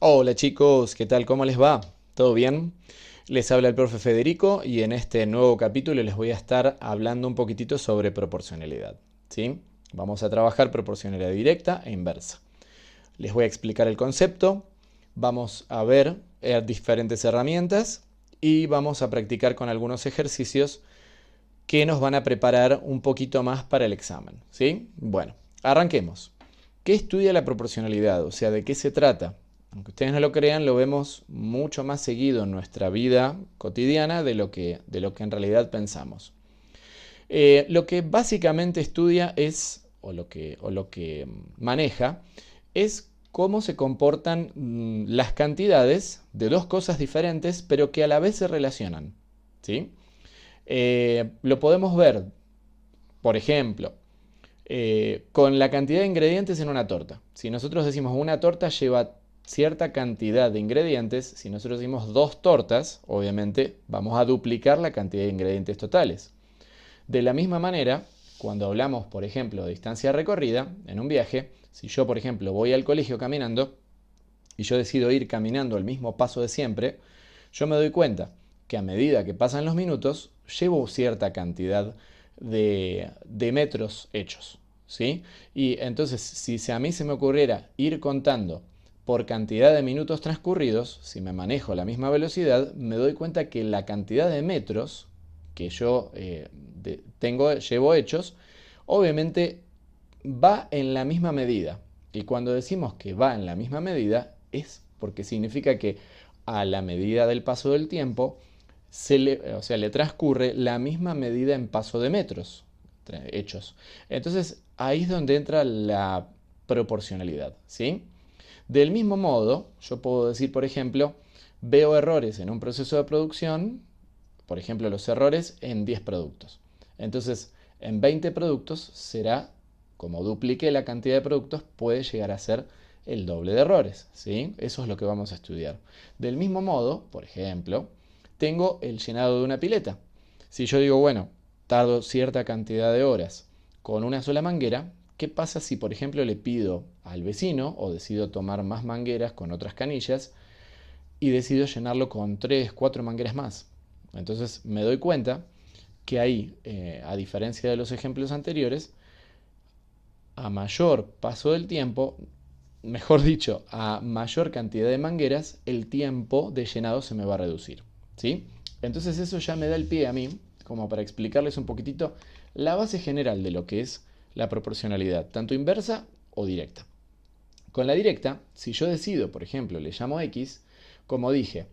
Hola chicos, ¿qué tal? ¿Cómo les va? ¿Todo bien? Les habla el profe Federico y en este nuevo capítulo les voy a estar hablando un poquitito sobre proporcionalidad. ¿Sí? Vamos a trabajar proporcionalidad directa e inversa. Les voy a explicar el concepto, vamos a ver diferentes herramientas y vamos a practicar con algunos ejercicios que nos van a preparar un poquito más para el examen. ¿Sí? Bueno, arranquemos. ¿Qué estudia la proporcionalidad? O sea, ¿de qué se trata? Aunque ustedes no lo crean, lo vemos mucho más seguido en nuestra vida cotidiana de lo que en realidad pensamos. Lo que básicamente estudia es, o lo que maneja, es cómo se comportan las cantidades de dos cosas diferentes, pero que a la vez se relacionan. ¿Sí? Lo podemos ver, por ejemplo, con la cantidad de ingredientes en una torta. Si nosotros decimos una torta lleva cierta cantidad de ingredientes, si nosotros decimos dos tortas, obviamente vamos a duplicar la cantidad de ingredientes totales. De la misma manera, cuando hablamos, por ejemplo, de distancia recorrida en un viaje, si yo, por ejemplo, voy al colegio caminando y yo decido ir caminando al mismo paso de siempre, yo me doy cuenta que a medida que pasan los minutos, llevo cierta cantidad de metros hechos. ¿Sí? Y entonces, si a mí se me ocurriera ir contando por cantidad de minutos transcurridos, si me manejo la misma velocidad, me doy cuenta que la cantidad de metros que yo llevo hechos, obviamente va en la misma medida. Y cuando decimos que va en la misma medida, es porque significa que a la medida del paso del tiempo, le transcurre la misma medida en paso de metros hechos. Entonces, ahí es donde entra la proporcionalidad, ¿sí? Del mismo modo, yo puedo decir, por ejemplo, veo errores en un proceso de producción, por ejemplo, los errores en 10 productos. Entonces, en 20 productos será, como duplique la cantidad de productos, puede llegar a ser el doble de errores, ¿sí? Eso es lo que vamos a estudiar. Del mismo modo, por ejemplo, tengo el llenado de una pileta. Si yo digo, bueno, tardo cierta cantidad de horas con una sola manguera, ¿qué pasa si, por ejemplo, le pido al vecino o decido tomar más mangueras con otras canillas y decido llenarlo con 3, 4 mangueras más? Entonces me doy cuenta que ahí, a diferencia de los ejemplos anteriores, a mayor paso del tiempo, mejor dicho, a mayor cantidad de mangueras, el tiempo de llenado se me va a reducir. ¿Sí? Entonces eso ya me da el pie a mí, como para explicarles un poquitito la base general de lo que es la proporcionalidad, tanto inversa o directa. Con la directa, si yo decido, por ejemplo, le llamo X, como dije,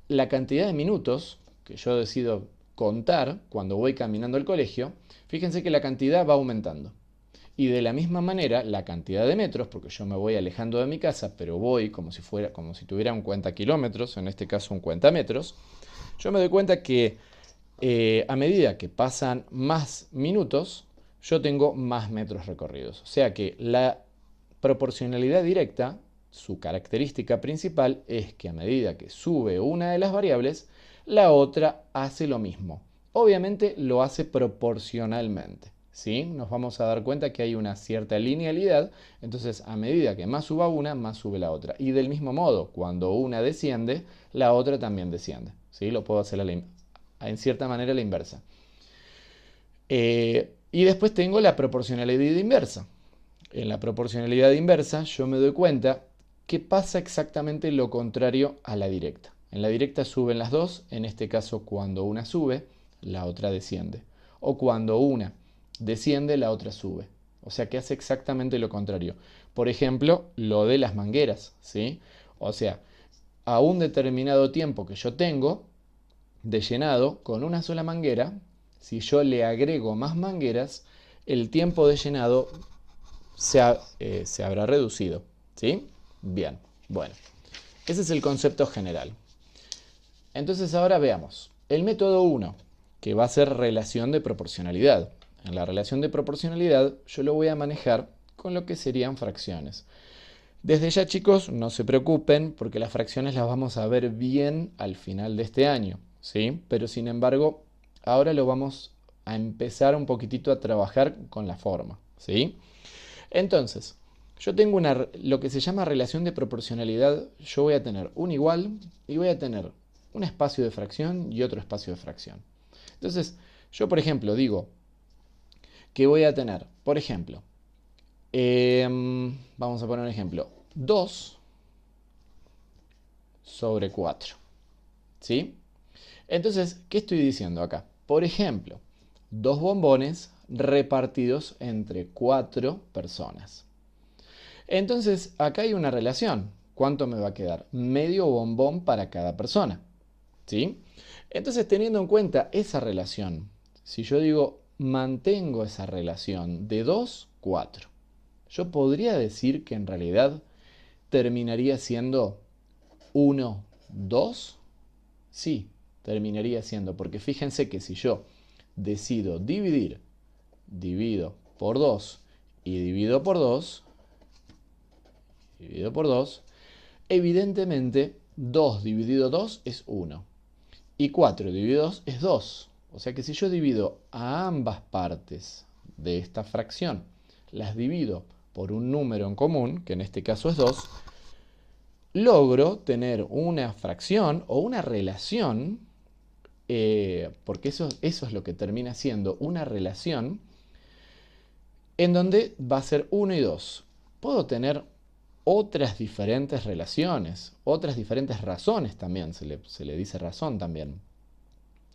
la cantidad de minutos que yo decido contar cuando voy caminando al colegio, fíjense que la cantidad va aumentando. Y de la misma manera, la cantidad de metros, porque yo me voy alejando de mi casa, pero voy como si tuviera un cuenta kilómetros, en este caso un cuenta metros, yo me doy cuenta que a medida que pasan más minutos, yo tengo más metros recorridos. O sea que la proporcionalidad directa, su característica principal es que a medida que sube una de las variables, la otra hace lo mismo. Obviamente lo hace proporcionalmente. ¿Sí? Nos vamos a dar cuenta que hay una cierta linealidad, entonces a medida que más suba una, más sube la otra. Y del mismo modo, cuando una desciende, la otra también desciende. ¿Sí? Lo puedo hacer en cierta manera a la inversa. Y después tengo la proporcionalidad inversa. En la proporcionalidad inversa yo me doy cuenta que pasa exactamente lo contrario a la directa. En la directa suben las dos, en este caso cuando una sube, la otra desciende. O cuando una desciende, la otra sube. O sea que hace exactamente lo contrario. Por ejemplo, lo de las mangueras, ¿sí? O sea, a un determinado tiempo que yo tengo de llenado con una sola manguera, si yo le agrego más mangueras, el tiempo de llenado se habrá reducido. ¿Sí? Bien, bueno, ese es el concepto general. Entonces ahora veamos. El método 1, que va a ser relación de proporcionalidad. En la relación de proporcionalidad yo lo voy a manejar con lo que serían fracciones. Desde ya, chicos, no se preocupen porque las fracciones las vamos a ver bien al final de este año, ¿sí? Pero sin embargo, ahora lo vamos a empezar un poquitito a trabajar con la forma, ¿sí? Entonces, yo tengo lo que se llama relación de proporcionalidad. Yo voy a tener un igual y voy a tener un espacio de fracción y otro espacio de fracción. Entonces, yo por ejemplo digo que voy a tener, por ejemplo, vamos a poner un ejemplo, 2 sobre 4. ¿Sí? Entonces, ¿qué estoy diciendo acá? Por ejemplo, 2 bombones repartidos entre 4 personas. Entonces, acá hay una relación. ¿Cuánto me va a quedar? Medio bombón para cada persona. ¿Sí? Entonces, teniendo en cuenta esa relación, si yo digo mantengo esa relación de 2, 4, yo podría decir que en realidad terminaría siendo 1, 2. Sí, terminaría siendo, porque fíjense que si yo decido dividir, divido por 2 y divido por 2, evidentemente 2 dividido 2 es 1 y 4 dividido 2 es 2. O sea que si yo divido a ambas partes de esta fracción, las divido por un número en común, que en este caso es 2, logro tener una fracción o una relación, porque eso es lo que termina siendo una relación, en donde va a ser 1 y 2. Puedo tener otras diferentes relaciones, otras diferentes razones también, se le dice razón también.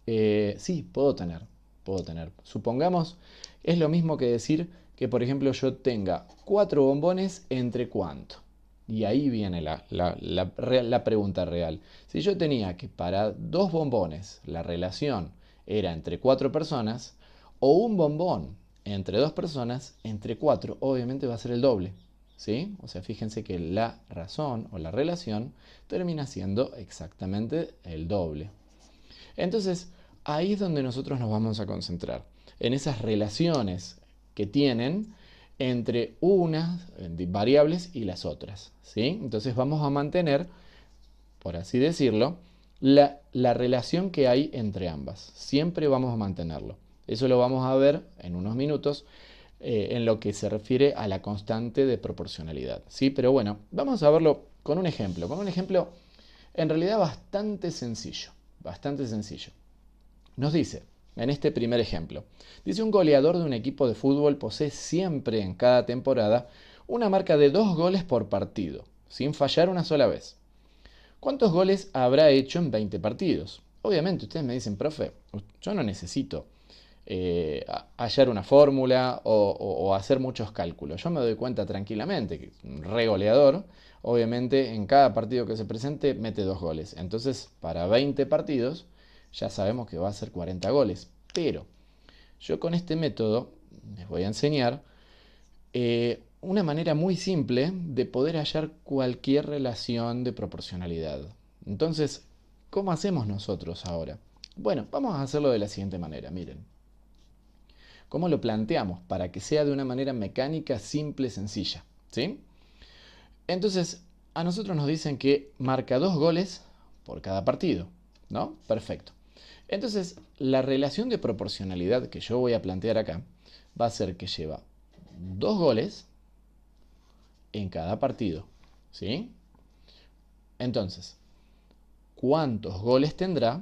Sí, puedo tener. Supongamos, es lo mismo que decir que, por ejemplo, yo tenga 4 bombones entre cuánto. Y ahí viene la pregunta real. Si yo tenía que para 2 bombones la relación era entre 4 personas, o un bombón entre 2 personas, entre 4 obviamente va a ser el doble. ¿Sí? O sea, fíjense que la razón o la relación termina siendo exactamente el doble. Entonces, ahí es donde nosotros nos vamos a concentrar, en esas relaciones que tienen entre unas variables y las otras. ¿Sí? Entonces vamos a mantener, por así decirlo, la relación que hay entre ambas. Siempre vamos a mantenerlo. Eso lo vamos a ver en unos minutos en lo que se refiere a la constante de proporcionalidad. ¿Sí? Pero bueno, vamos a verlo con un ejemplo. Con un ejemplo en realidad bastante sencillo. Bastante sencillo. Nos dice, en este primer ejemplo, dice un goleador de un equipo de fútbol posee siempre en cada temporada una marca de 2 goles por partido, sin fallar una sola vez. ¿Cuántos goles habrá hecho en 20 partidos? Obviamente ustedes me dicen, profe, yo no necesito hallar una fórmula o hacer muchos cálculos. Yo me doy cuenta tranquilamente que un re goleador, obviamente en cada partido que se presente mete 2 goles. Entonces, para 20 partidos ya sabemos que va a ser 40 goles. Pero yo con este método les voy a enseñar una manera muy simple de poder hallar cualquier relación de proporcionalidad. Entonces, ¿cómo hacemos nosotros ahora? Bueno, vamos a hacerlo de la siguiente manera, miren. ¿Cómo lo planteamos? Para que sea de una manera mecánica, simple, sencilla. ¿Sí? Entonces, a nosotros nos dicen que marca 2 goles por cada partido. ¿No? Perfecto. Entonces, la relación de proporcionalidad que yo voy a plantear acá va a ser que lleva 2 goles en cada partido. ¿Sí? Entonces, ¿cuántos goles tendrá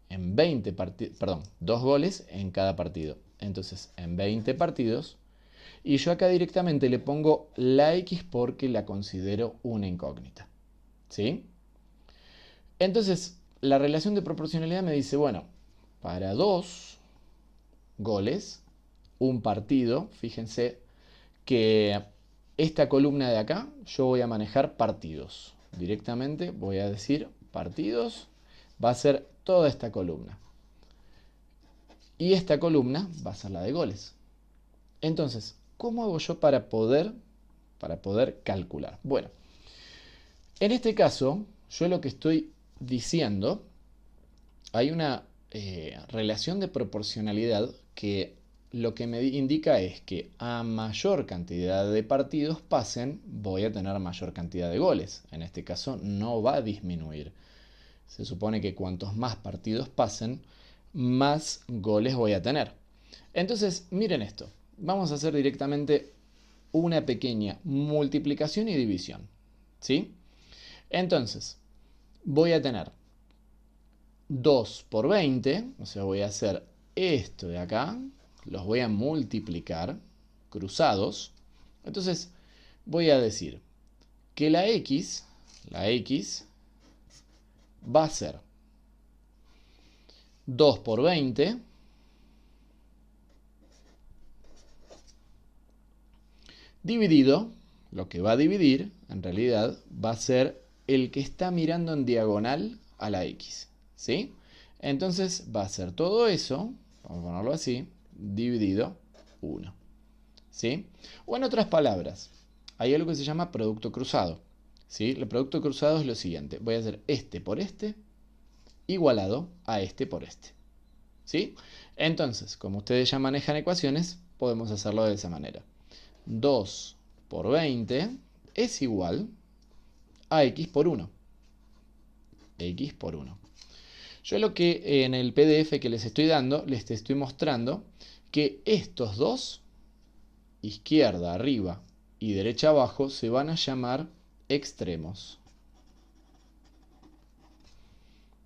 en 20 partidos? Perdón, 2 goles en cada partido. Entonces, en 20 partidos. Y yo acá directamente le pongo la X porque la considero una incógnita. ¿Sí? Entonces, la relación de proporcionalidad me dice, bueno, para 2 goles, un partido, fíjense que esta columna de acá yo voy a manejar partidos. Directamente voy a decir partidos, va a ser toda esta columna. Y esta columna va a ser la de goles. Entonces, ¿cómo hago yo para poder calcular? Bueno, en este caso, yo lo que estoy diciendo, hay una relación de proporcionalidad que lo que me indica es que a mayor cantidad de partidos pasen, voy a tener mayor cantidad de goles. En este caso no va a disminuir. Se supone que cuantos más partidos pasen, más goles voy a tener. Entonces, miren esto. Vamos a hacer directamente una pequeña multiplicación y división, ¿sí? Entonces, voy a tener 2 por 20, o sea, voy a hacer esto de acá, los voy a multiplicar cruzados. Entonces, voy a decir que la X va a ser 2 por 20 dividido, lo que va a dividir, en realidad, va a ser el que está mirando en diagonal a la X, ¿sí? Entonces va a ser todo eso, vamos a ponerlo así, dividido 1, ¿sí? O en otras palabras, hay algo que se llama producto cruzado, ¿sí? El producto cruzado es lo siguiente, voy a hacer este por este igualado a este por este, ¿sí? Entonces, como ustedes ya manejan ecuaciones, podemos hacerlo de esa manera. 2 por 20 es igual a x por 1. X por 1. Yo lo que en el PDF que les estoy dando, les estoy mostrando que estos dos, izquierda arriba y derecha abajo, se van a llamar extremos.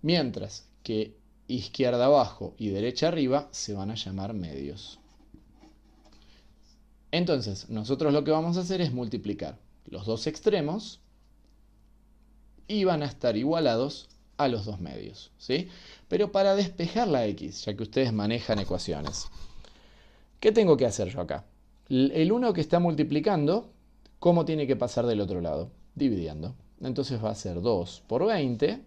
Mientras que izquierda abajo y derecha arriba se van a llamar medios. Entonces, nosotros lo que vamos a hacer es multiplicar los dos extremos y van a estar igualados a los dos medios, ¿sí? Pero para despejar la x, ya que ustedes manejan ecuaciones, ¿qué tengo que hacer yo acá? El 1 que está multiplicando, ¿cómo tiene que pasar del otro lado? Dividiendo. Entonces va a ser 2 por 20,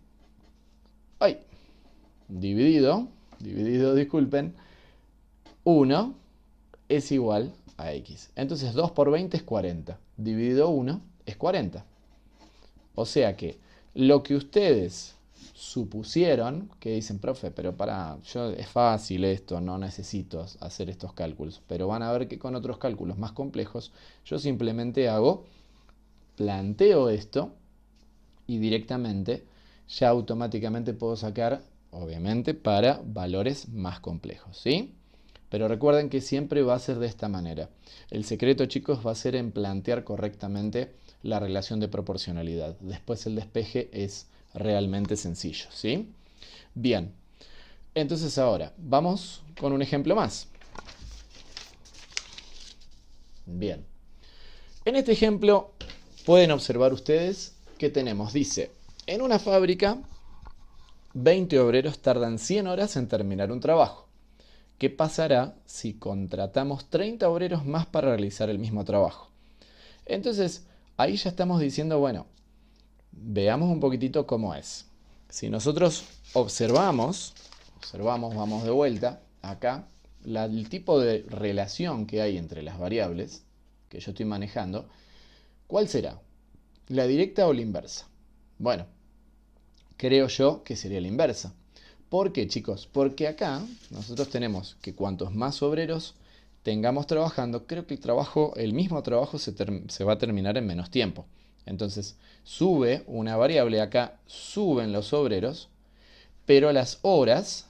dividido, disculpen, 1 es igual a x. Entonces 2 por 20 es 40, dividido 1 es 40. O sea que lo que ustedes supusieron, que dicen, profe, pero es fácil esto, no necesito hacer estos cálculos, pero van a ver que con otros cálculos más complejos, yo simplemente planteo esto y directamente ya automáticamente puedo sacar, obviamente, para valores más complejos, ¿sí? Pero recuerden que siempre va a ser de esta manera. El secreto, chicos, va a ser en plantear correctamente la relación de proporcionalidad. Después el despeje es realmente sencillo, ¿sí? Bien, entonces ahora vamos con un ejemplo más. Bien, en este ejemplo pueden observar ustedes que tenemos, dice, en una fábrica 20 obreros tardan 100 horas en terminar un trabajo. ¿Qué pasará si contratamos 30 obreros más para realizar el mismo trabajo? Entonces, ahí ya estamos diciendo, bueno, veamos un poquitito cómo es. Si nosotros observamos, vamos de vuelta, acá, el tipo de relación que hay entre las variables que yo estoy manejando, ¿cuál será? ¿La directa o la inversa? Bueno, creo yo que sería la inversa. ¿Por qué, chicos? Porque acá nosotros tenemos que cuantos más obreros tengamos trabajando, creo que el mismo trabajo se va a terminar en menos tiempo. Entonces, sube una variable acá, suben los obreros, pero las horas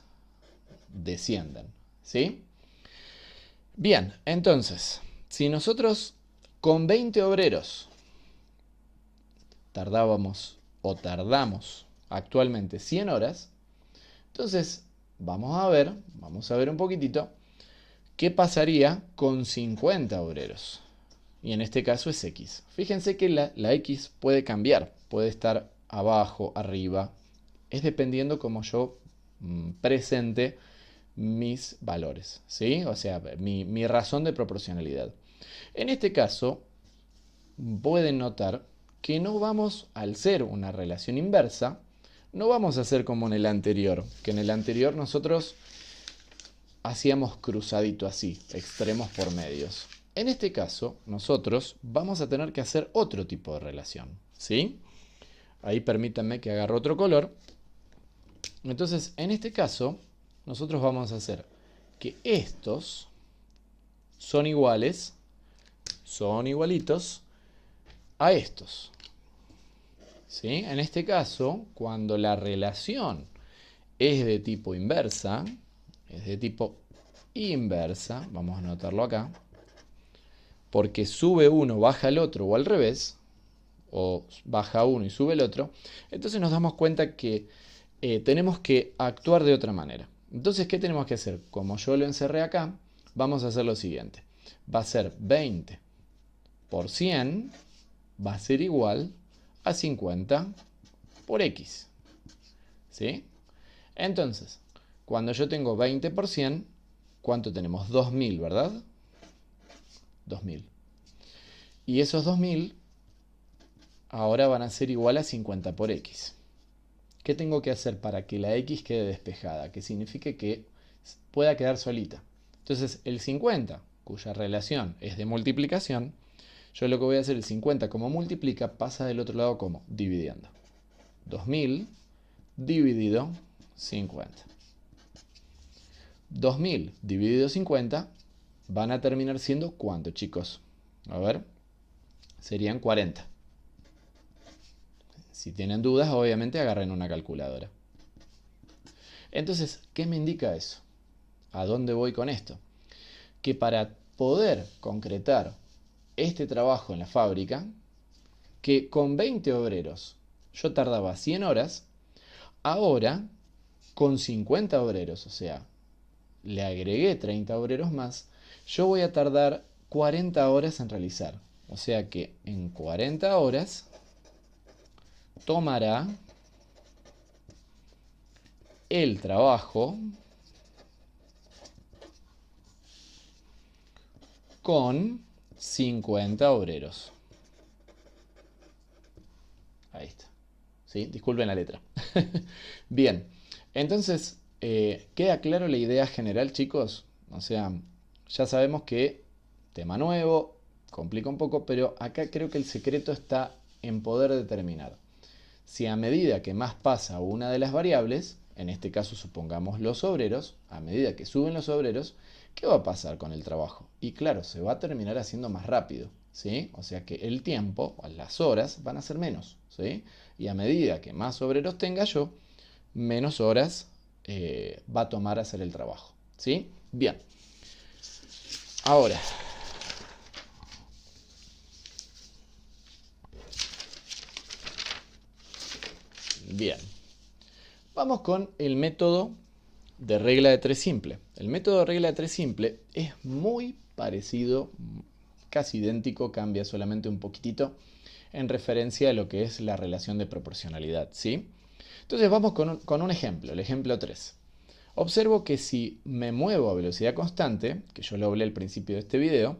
descienden, ¿sí? Bien, entonces, si nosotros con 20 obreros tardamos actualmente 100 horas, entonces vamos a ver un poquitito qué pasaría con 50 obreros. Y en este caso es X. Fíjense que la X puede cambiar, puede estar abajo, arriba, es dependiendo cómo yo presente mis valores, ¿sí? O sea, mi razón de proporcionalidad. En este caso, pueden notar que no vamos, al ser una relación inversa, no vamos a hacer como en el anterior, que en el anterior nosotros hacíamos cruzadito así, extremos por medios. En este caso, nosotros vamos a tener que hacer otro tipo de relación, ¿sí? Ahí permítanme que agarre otro color. Entonces, en este caso, nosotros vamos a hacer que estos son igualitos a estos, ¿sí? En este caso, cuando la relación es de tipo inversa, vamos a anotarlo acá, porque sube uno, baja el otro, o al revés, o baja uno y sube el otro, entonces nos damos cuenta que tenemos que actuar de otra manera. Entonces, ¿qué tenemos que hacer? Como yo lo encerré acá, vamos a hacer lo siguiente. Va a ser 20 por 100, va a ser igual a 50 por X. ¿Sí? Entonces, cuando yo tengo 20 por 100, ¿cuánto tenemos? 2000, ¿verdad? 2000. Y esos 2000 ahora van a ser igual a 50 por X. ¿Qué tengo que hacer para que la X quede despejada? Que signifique que pueda quedar solita. Entonces, el 50, cuya relación es de multiplicación, yo lo que voy a hacer, el 50 como multiplica, pasa del otro lado como dividiendo. 2000 dividido 50. 2000 dividido 50 van a terminar siendo ¿cuánto, chicos? A ver, serían 40. Si tienen dudas, obviamente agarren una calculadora. Entonces, ¿qué me indica eso? ¿A dónde voy con esto? Que para poder concretar este trabajo en la fábrica, que con 20 obreros yo tardaba 100 horas, ahora con 50 obreros, o sea, le agregué 30 obreros más, yo voy a tardar 40 horas en realizar. O sea que en 40 horas tomará el trabajo con 50 obreros. Ahí está. ¿Sí? Disculpen la letra. Bien, entonces, ¿queda claro la idea general, chicos? O sea, ya sabemos que tema nuevo, complica un poco, pero acá creo que el secreto está en poder determinar si a medida que más pasa una de las variables, en este caso supongamos los obreros, a medida que suben los obreros, ¿qué va a pasar con el trabajo? Y claro, se va a terminar haciendo más rápido, ¿sí? O sea que el tiempo, las horas, van a ser menos, ¿sí? Y a medida que más obreros tenga yo, menos horas va a tomar hacer el trabajo, ¿sí? Bien. Ahora, bien. Vamos con el método de regla de 3 simple. El método de regla de 3 simple es muy parecido, casi idéntico, cambia solamente un poquitito en referencia a lo que es la relación de proporcionalidad, ¿sí? Entonces vamos con un ejemplo, el ejemplo 3. Observo que si me muevo a velocidad constante, que yo lo hablé al principio de este video,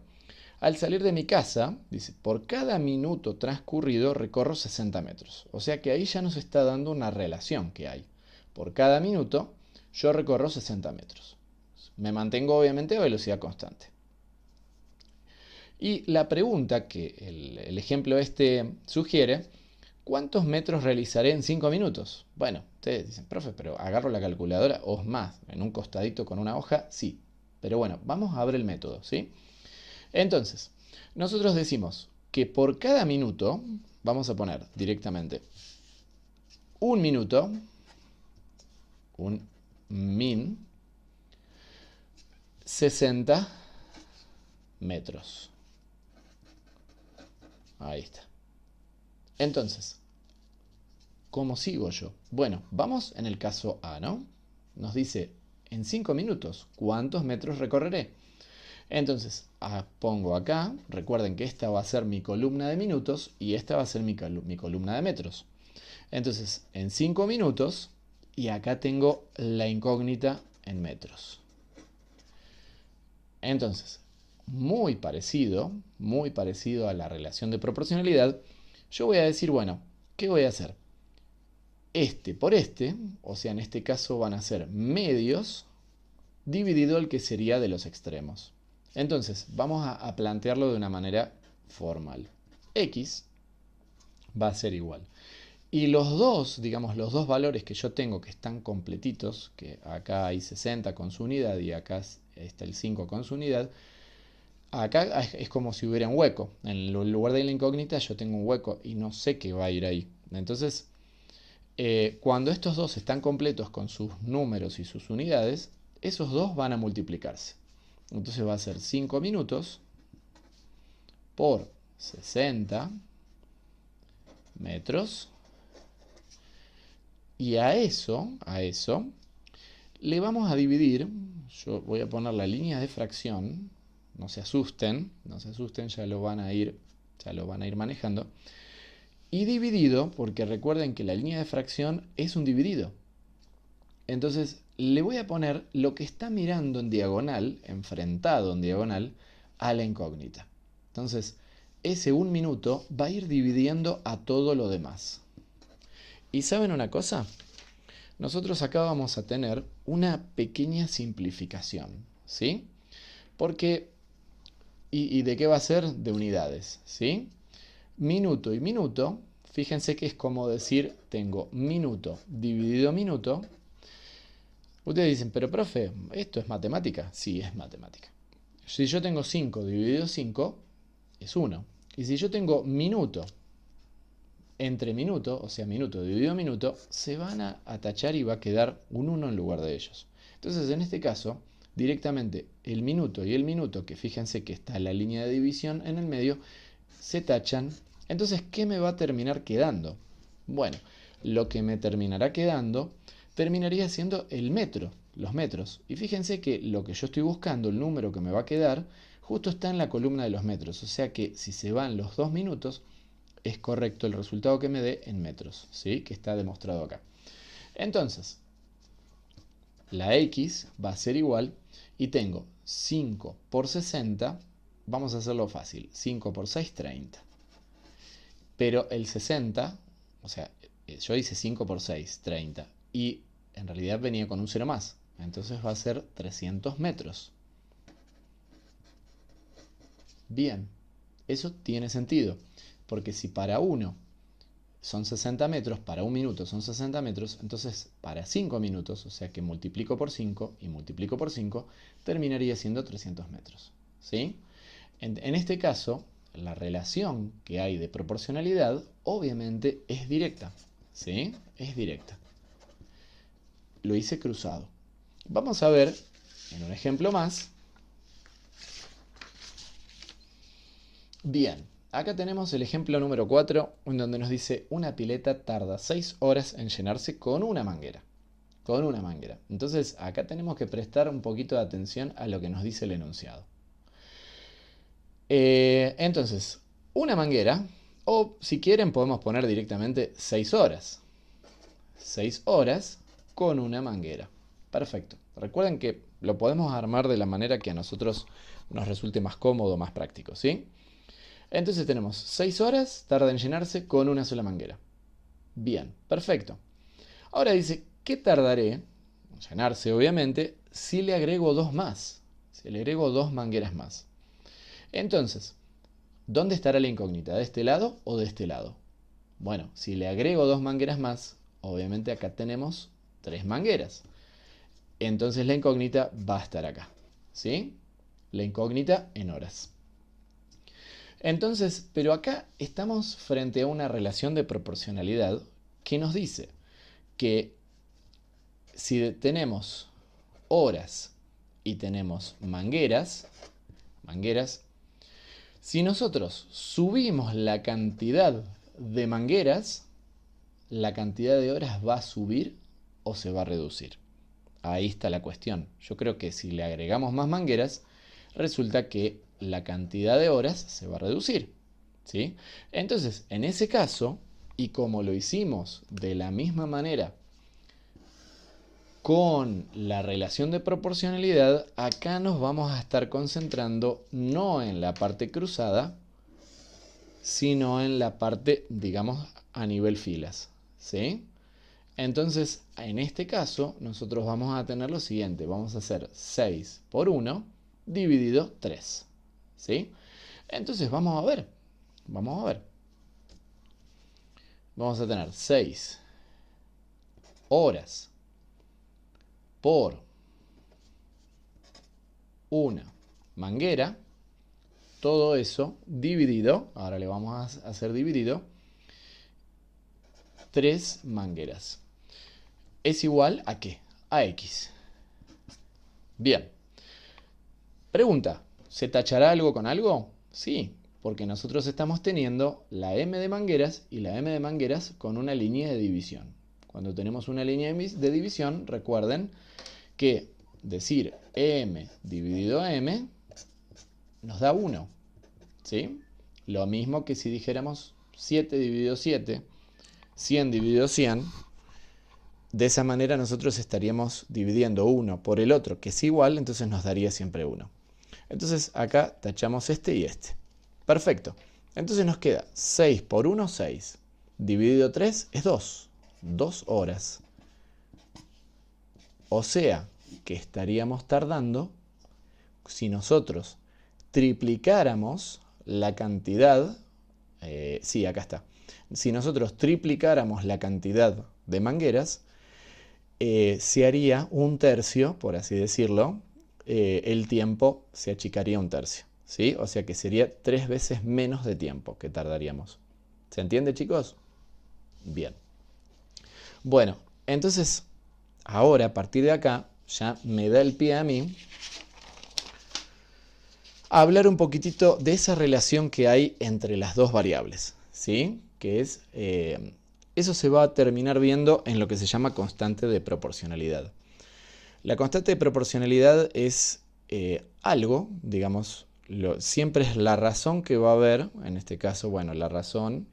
al salir de mi casa, dice, por cada minuto transcurrido recorro 60 metros. O sea que ahí ya nos está dando una relación que hay. Por cada minuto yo recorro 60 metros. Me mantengo obviamente a velocidad constante. Y la pregunta que el ejemplo este sugiere, ¿cuántos metros realizaré en 5 minutos? Bueno, ustedes dicen, profe, pero agarro la calculadora o es más, en un costadito con una hoja, sí. Pero bueno, vamos a ver el método, ¿sí? Entonces, nosotros decimos que por cada minuto, vamos a poner directamente un minuto, un min, 60 metros. Ahí está. Entonces, ¿cómo sigo yo? Bueno, vamos en el caso A, ¿no? Nos dice, en 5 minutos, ¿cuántos metros recorreré? Entonces, pongo acá, recuerden que esta va a ser mi columna de minutos y esta va a ser mi columna de metros. Entonces, en 5 minutos, y acá tengo la incógnita en metros. Entonces, muy parecido a la relación de proporcionalidad, yo voy a decir, bueno, ¿qué voy a hacer? Este por este, o sea, en este caso van a ser medios dividido el que sería de los extremos. Entonces, vamos a plantearlo de una manera formal. X va a ser igual. Y los dos, digamos, los dos valores que yo tengo que están completitos, que acá hay 60 con su unidad y acá está el 5 con su unidad, acá es como si hubiera un hueco. En lugar de la incógnita yo tengo un hueco y no sé qué va a ir ahí. Entonces, cuando estos dos están completos con sus números y sus unidades, esos dos van a multiplicarse. Entonces va a ser 5 minutos por 60 metros. Y a eso, le vamos a dividir, yo voy a poner la línea de fracción, no se asusten, ya lo van a ir manejando. Y dividido, porque recuerden que la línea de fracción es un dividido. Entonces le voy a poner lo que está mirando en diagonal, enfrentado en diagonal, a la incógnita. Entonces, ese 1 minuto va a ir dividiendo a todo lo demás. ¿Y saben una cosa? Nosotros acá vamos a tener una pequeña simplificación, ¿sí? Porque, ¿y de qué va a ser? De unidades, ¿sí? Minuto y minuto, fíjense que es como decir, tengo minuto dividido minuto. Ustedes dicen, pero profe, ¿esto es matemática? Sí, es matemática. Si yo tengo 5 dividido 5, es 1. Y si yo tengo minuto entre minuto, o sea, minuto dividido minuto, se van a tachar y va a quedar un 1 en lugar de ellos. Entonces, en este caso, directamente el minuto y el minuto, que fíjense que está la línea de división en el medio, se tachan. Entonces, ¿qué me va a terminar quedando? Bueno, lo que me terminará quedando terminaría siendo el metro, los metros. Y fíjense que lo que yo estoy buscando, el número que me va a quedar, justo está en la columna de los metros. O sea que si se van los 2 minutos, es correcto el resultado que me dé en metros, ¿sí? Que está demostrado acá. Entonces, la X va a ser igual y tengo 5 por 60, vamos a hacerlo fácil, 5 por 6, 30. Pero el 60, o sea, yo hice 5 por 6, 30, y en realidad venía con un 0 más, entonces va a ser 300 metros. Bien, eso tiene sentido, porque si para 1 son 60 metros, para 1 minuto son 60 metros, entonces para 5 minutos, o sea que multiplico por 5 y multiplico por 5, terminaría siendo 300 metros. ¿Sí? En este caso, la relación que hay de proporcionalidad obviamente es directa. ¿Sí? Es directa. Lo hice cruzado. Vamos a ver en un ejemplo más. Bien. Acá tenemos el ejemplo número 4, en donde nos dice una pileta tarda 6 horas en llenarse con una manguera. Con una manguera. Entonces acá tenemos que prestar un poquito de atención a lo que nos dice el enunciado. Entonces, una manguera, o si quieren podemos poner directamente 6 horas. 6 horas con una manguera. Perfecto. Recuerden que lo podemos armar de la manera que a nosotros nos resulte más cómodo, más práctico, ¿sí? Entonces tenemos 6 horas, tarda en llenarse con una sola manguera. Bien, perfecto. Ahora dice, ¿qué tardaré en llenarse, obviamente, si le agrego 2 más? Si le agrego 2 mangueras más. Entonces, ¿dónde estará la incógnita? ¿De este lado o de este lado? Bueno, si le agrego 2 mangueras más, obviamente acá tenemos 3 mangueras. Entonces la incógnita va a estar acá. ¿Sí? La incógnita en horas. Entonces, pero acá estamos frente a una relación de proporcionalidad que nos dice que si tenemos horas y tenemos mangueras, si nosotros subimos la cantidad de mangueras, la cantidad de horas va a subir o se va a reducir. Ahí está la cuestión. Yo creo que si le agregamos más mangueras, resulta que la cantidad de horas se va a reducir. ¿Sí? Entonces, en ese caso, y como lo hicimos de la misma manera con la relación de proporcionalidad, acá nos vamos a estar concentrando no en la parte cruzada, sino en la parte, digamos, a nivel filas. ¿Sí? Entonces, en este caso, nosotros vamos a tener lo siguiente. Vamos a hacer 6 por 1 dividido 3. ¿Sí? Entonces, vamos a ver. Vamos a tener 6 horas por una manguera. Todo eso dividido, ahora le vamos a hacer dividido, 3 mangueras. ¿Es igual a qué? A X. Bien. Pregunta, ¿se tachará algo con algo? Sí, Porque nosotros estamos teniendo la M de mangueras y la M de mangueras con una línea de división. Cuando tenemos una línea de división, recuerden que decir M dividido M nos da 1. ¿Sí? Lo mismo que si dijéramos 7 dividido 7, 100 dividido 100. De esa manera nosotros estaríamos dividiendo uno por el otro, que es igual, entonces nos daría siempre 1. Entonces acá tachamos este y este. Perfecto. Entonces nos queda 6 por 1, 6. Dividido 3 es 2. 2 horas. O sea, que estaríamos tardando, si nosotros triplicáramos la cantidad, sí, acá está. Si nosotros triplicáramos la cantidad de mangueras, se haría un tercio, por así decirlo, el tiempo se achicaría un tercio, ¿sí? O sea que sería 3 veces menos de tiempo que tardaríamos. ¿Se entiende, chicos? Bien. Bueno, entonces, ahora a partir de acá, ya me da el pie a mí a hablar un poquitito de esa relación que hay entre las dos variables, ¿sí? Que es, eso se va a terminar viendo en lo que se llama constante de proporcionalidad. La constante de proporcionalidad es algo, digamos, siempre es la razón que va a haber, en este caso, bueno, la razón,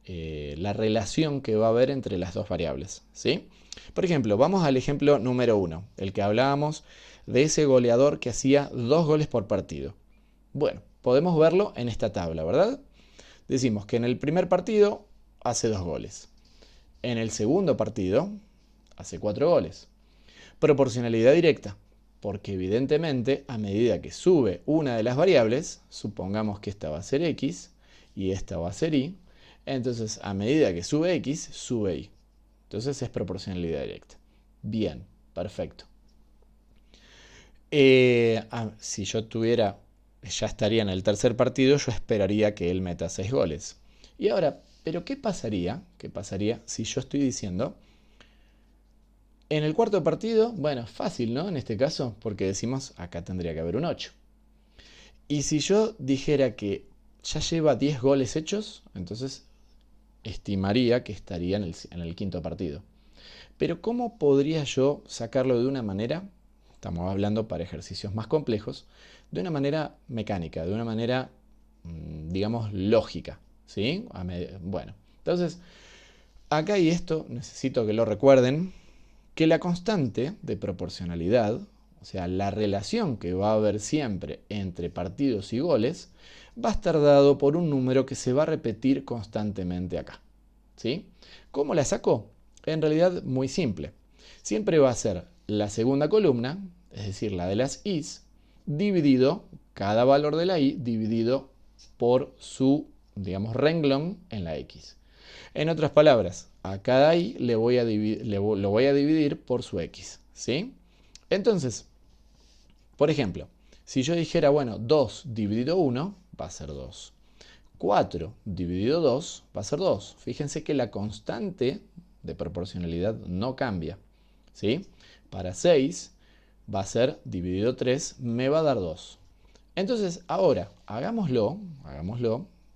la relación que va a haber entre las dos variables, ¿sí? Por ejemplo, vamos al ejemplo número 1, el que hablábamos de ese goleador que hacía 2 goles por partido. Bueno, podemos verlo en esta tabla, ¿verdad? Decimos que en el primer partido hace 2 goles. En el segundo partido hace 4 goles. Proporcionalidad directa, porque evidentemente a medida que sube una de las variables, supongamos que esta va a ser X y esta va a ser Y, entonces a medida que sube X, sube Y. Entonces es proporcionalidad directa. Bien, perfecto. Si yo tuviera, ya estaría en el tercer partido, yo esperaría que él meta 6 goles. Y ahora, ¿pero qué pasaría? ¿Qué pasaría si yo estoy diciendo, en el cuarto partido, bueno, fácil, ¿no? En este caso, porque decimos, acá tendría que haber un 8. Y si yo dijera que ya lleva 10 goles hechos, entonces estimaría que estaría en el quinto partido. Pero ¿cómo podría yo sacarlo de una manera, estamos hablando para ejercicios más complejos, de una manera mecánica, de una manera, digamos, lógica, ¿sí? Bueno, entonces, acá y esto necesito que lo recuerden, que la constante de proporcionalidad, o sea, la relación que va a haber siempre entre partidos y goles, va a estar dado por un número que se va a repetir constantemente acá, ¿sí? ¿Cómo la saco? En realidad muy simple. Siempre va a ser la segunda columna, es decir, la de las I's, dividido, cada valor de la I, dividido por su, digamos, renglón en la X. En otras palabras, a cada I lo voy a dividir por su X, ¿sí? Entonces, por ejemplo, si yo dijera, bueno, 2 dividido 1 va a ser 2. 4 dividido 2 va a ser 2. Fíjense que la constante de proporcionalidad no cambia, ¿sí? Para 6 va a ser dividido 3, me va a dar 2. Entonces, ahora, hagámoslo.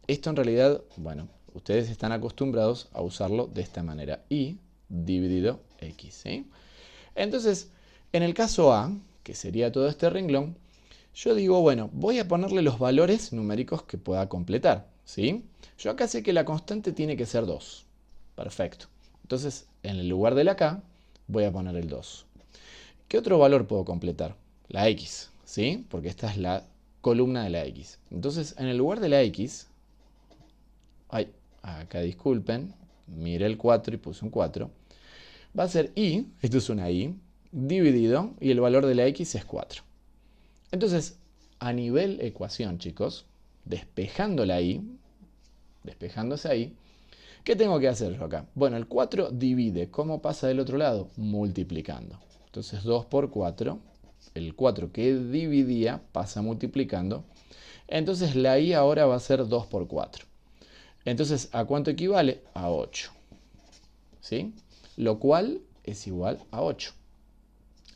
Esto en realidad, bueno, ustedes están acostumbrados a usarlo de esta manera. I dividido X, ¿sí? Entonces, en el caso A, que sería todo este renglón, yo digo, bueno, voy a ponerle los valores numéricos que pueda completar, ¿sí? Yo acá sé que la constante tiene que ser 2. Perfecto. Entonces, en el lugar de la K, voy a poner el 2. ¿Qué otro valor puedo completar? La X, ¿sí? Porque esta es la columna de la X. Entonces, en el lugar de la X, acá disculpen, miré el 4 y puse un 4. Va a ser I, esto es una I, dividido, y el valor de la X es 4. Entonces, a nivel ecuación, chicos, despejando la I, despejándose ahí, ¿qué tengo que hacer yo acá? Bueno, el 4 divide. ¿Cómo pasa del otro lado? Multiplicando. Entonces 2 por 4, el 4 que dividía pasa multiplicando. Entonces la I ahora va a ser 2 por 4. Entonces, ¿a cuánto equivale? A 8. ¿Sí? Lo cual es igual a 8.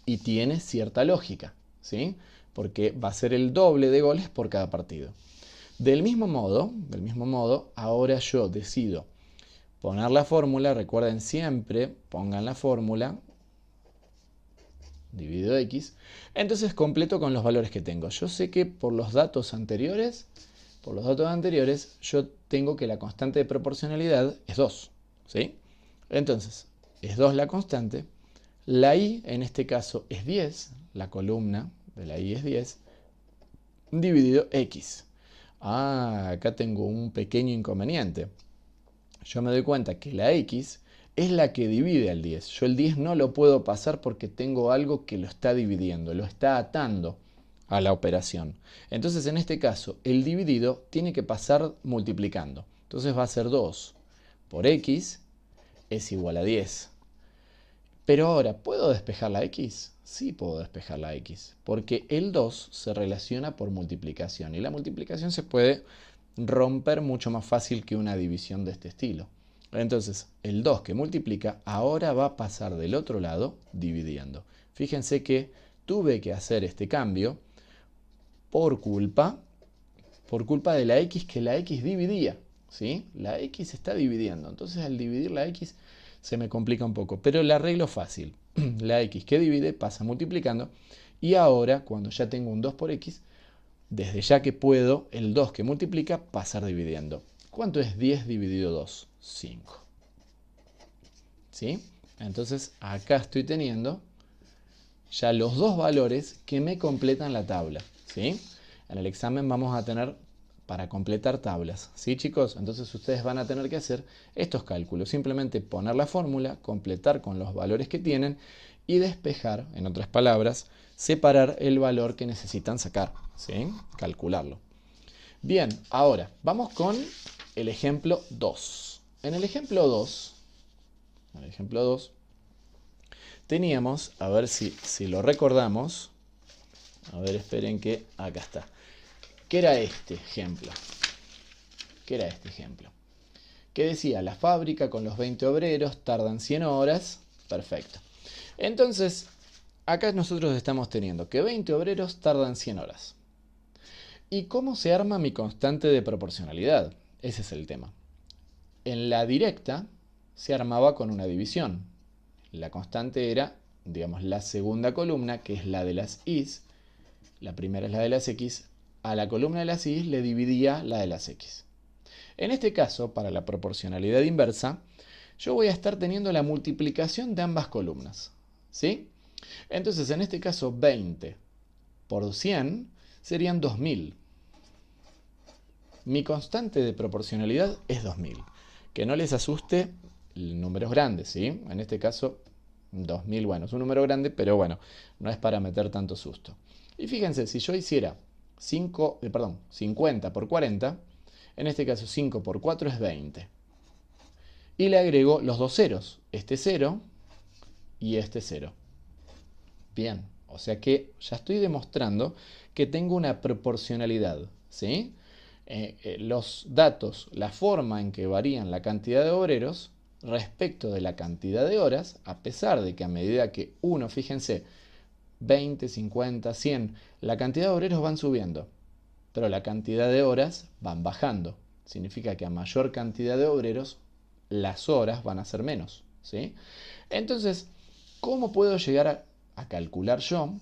Y tiene cierta lógica, ¿sí? Porque va a ser el doble de goles por cada partido. Del mismo modo, ahora yo decido poner la fórmula. Recuerden siempre, pongan la fórmula, dividido x. Entonces completo con los valores que tengo. Yo sé que por los datos anteriores, yo tengo que la constante de proporcionalidad es 2. ¿Sí? Entonces, es 2 la constante. La y en este caso es 10. La columna de la y es 10. Dividido x. Acá tengo un pequeño inconveniente. Yo me doy cuenta que la x es la que divide al 10. Yo el 10 no lo puedo pasar porque tengo algo que lo está dividiendo, lo está atando a la operación. Entonces, en este caso, el dividido tiene que pasar multiplicando. Entonces va a ser 2 por x es igual a 10. Pero ahora, ¿puedo despejar la x? Sí puedo despejar la x, porque el 2 se relaciona por multiplicación, y la multiplicación se puede romper mucho más fácil que una división de este estilo. Entonces, el 2 que multiplica ahora va a pasar del otro lado dividiendo. Fíjense que tuve que hacer este cambio por culpa de la x, que la x dividía. ¿Sí? La x está dividiendo. Entonces, al dividir la x se me complica un poco, pero el arreglo es fácil. La x que divide pasa multiplicando, y ahora, cuando ya tengo un 2 por x, desde ya que puedo, el 2 que multiplica, pasar dividiendo. ¿Cuánto es 10 dividido 2? 5. ¿Sí? Entonces, acá estoy teniendo ya los dos valores que me completan la tabla. ¿Sí? En el examen vamos a tener para completar tablas. ¿Sí, chicos? Entonces ustedes van a tener que hacer estos cálculos. Simplemente poner la fórmula, completar con los valores que tienen y despejar, en otras palabras, separar el valor que necesitan sacar. ¿Sí? Calcularlo. Bien, ahora vamos con el ejemplo 2. En el ejemplo 2, teníamos, a ver si lo recordamos. A ver, esperen que acá está. ¿Qué era este ejemplo? Que decía, la fábrica con los 20 obreros tardan 100 horas. Perfecto. Entonces, acá nosotros estamos teniendo que 20 obreros tardan 100 horas. ¿Y cómo se arma mi constante de proporcionalidad? Ese es el tema. En la directa se armaba con una división. La constante era, digamos, la segunda columna, que es la de las y's. La primera es la de las x. A la columna de las y le dividía la de las x. En este caso, para la proporcionalidad inversa, yo voy a estar teniendo la multiplicación de ambas columnas. ¿Sí? Entonces, en este caso, 20 por 100 serían 2000. Mi constante de proporcionalidad es 2000. Que no les asuste números grandes, ¿sí? En este caso, 2000, bueno, es un número grande, pero bueno, no es para meter tanto susto. Y fíjense, si yo hiciera 50 por 40, en este caso 5 por 4 es 20. Y le agrego los dos ceros, este 0 y este 0. Bien, o sea que ya estoy demostrando que tengo una proporcionalidad, ¿sí? Los datos, la forma en que varían la cantidad de obreros respecto de la cantidad de horas, a pesar de que a medida que uno, fíjense, 20, 50, 100, la cantidad de obreros van subiendo, pero la cantidad de horas van bajando. Significa que a mayor cantidad de obreros, las horas van a ser menos, ¿sí? Entonces, ¿cómo puedo llegar a calcular yo,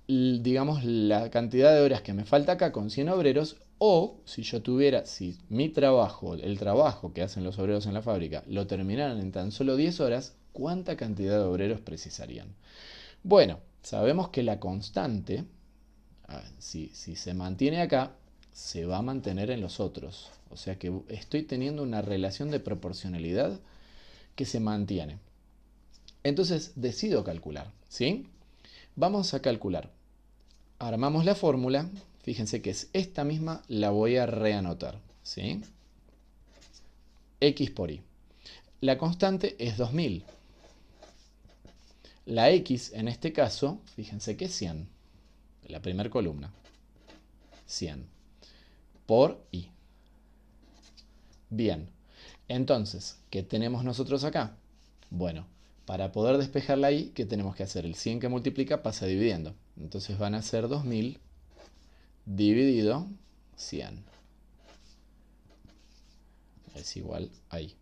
digamos, la cantidad de horas que me falta acá con 100 obreros? O si mi trabajo, el trabajo que hacen los obreros en la fábrica, lo terminaran en tan solo 10 horas, ¿cuánta cantidad de obreros precisarían? Bueno, sabemos que la constante, si se mantiene acá, se va a mantener en los otros. O sea que estoy teniendo una relación de proporcionalidad que se mantiene. Entonces decido calcular, ¿sí? Vamos a calcular. Armamos la fórmula. Fíjense que es esta misma, la voy a reanotar, ¿sí? X por y. La constante es 2000. La x en este caso, fíjense que es 100. La primera columna. 100 por y. Bien, entonces, ¿qué tenemos nosotros acá? Bueno, para poder despejar la y, ¿qué tenemos que hacer? El 100 que multiplica pasa dividiendo. Entonces van a ser 2000 dividido 100. Es igual ahí.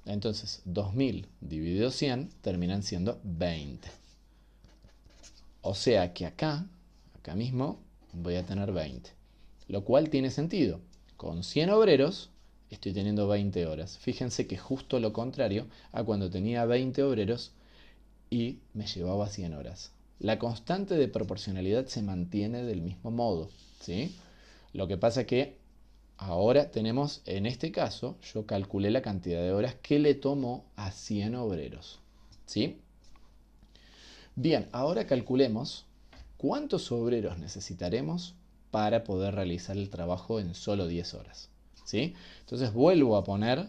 Entonces, 2000 dividido 100 terminan siendo 20. O sea que acá mismo, voy a tener 20. Lo cual tiene sentido. Con 100 obreros estoy teniendo 20 horas. Fíjense que justo lo contrario a cuando tenía 20 obreros y me llevaba 100 horas. La constante de proporcionalidad se mantiene del mismo modo, ¿sí? Lo que pasa es que ahora tenemos, en este caso, yo calculé la cantidad de horas que le tomó a 100 obreros, ¿sí? Bien, ahora calculemos cuántos obreros necesitaremos para poder realizar el trabajo en solo 10 horas, ¿sí? Entonces vuelvo a poner,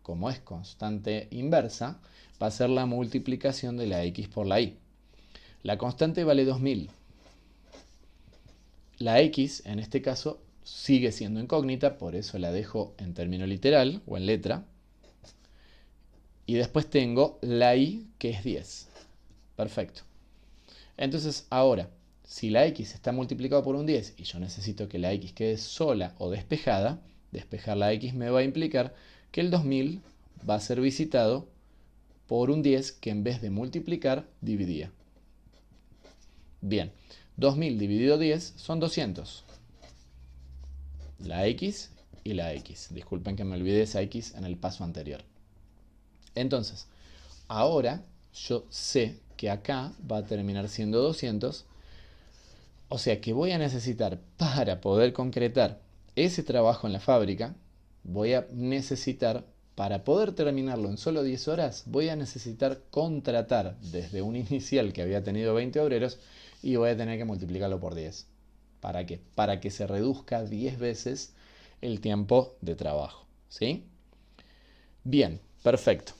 como es constante inversa, va a ser la multiplicación de la x por la y. La constante vale 2000. La x, en este caso, sigue siendo incógnita, por eso la dejo en término literal o en letra. Y después tengo la y, que es 10. Perfecto. Entonces, ahora, si la x está multiplicada por un 10 y yo necesito que la x quede sola o despejada, despejar la x me va a implicar que el 2000 va a ser visitado por un 10 que en vez de multiplicar, dividía. Bien, 2000 dividido 10 son 200. La x y la x. Disculpen que me olvidé esa x en el paso anterior. Entonces, ahora yo sé que acá va a terminar siendo 200. O sea que voy a necesitar, para poder concretar ese trabajo en la fábrica, voy a necesitar, para poder terminarlo en solo 10 horas, voy a necesitar contratar desde un inicial que había tenido 20 obreros y voy a tener que multiplicarlo por 10. ¿Para qué? Para que se reduzca 10 veces el tiempo de trabajo, ¿sí? Bien, perfecto.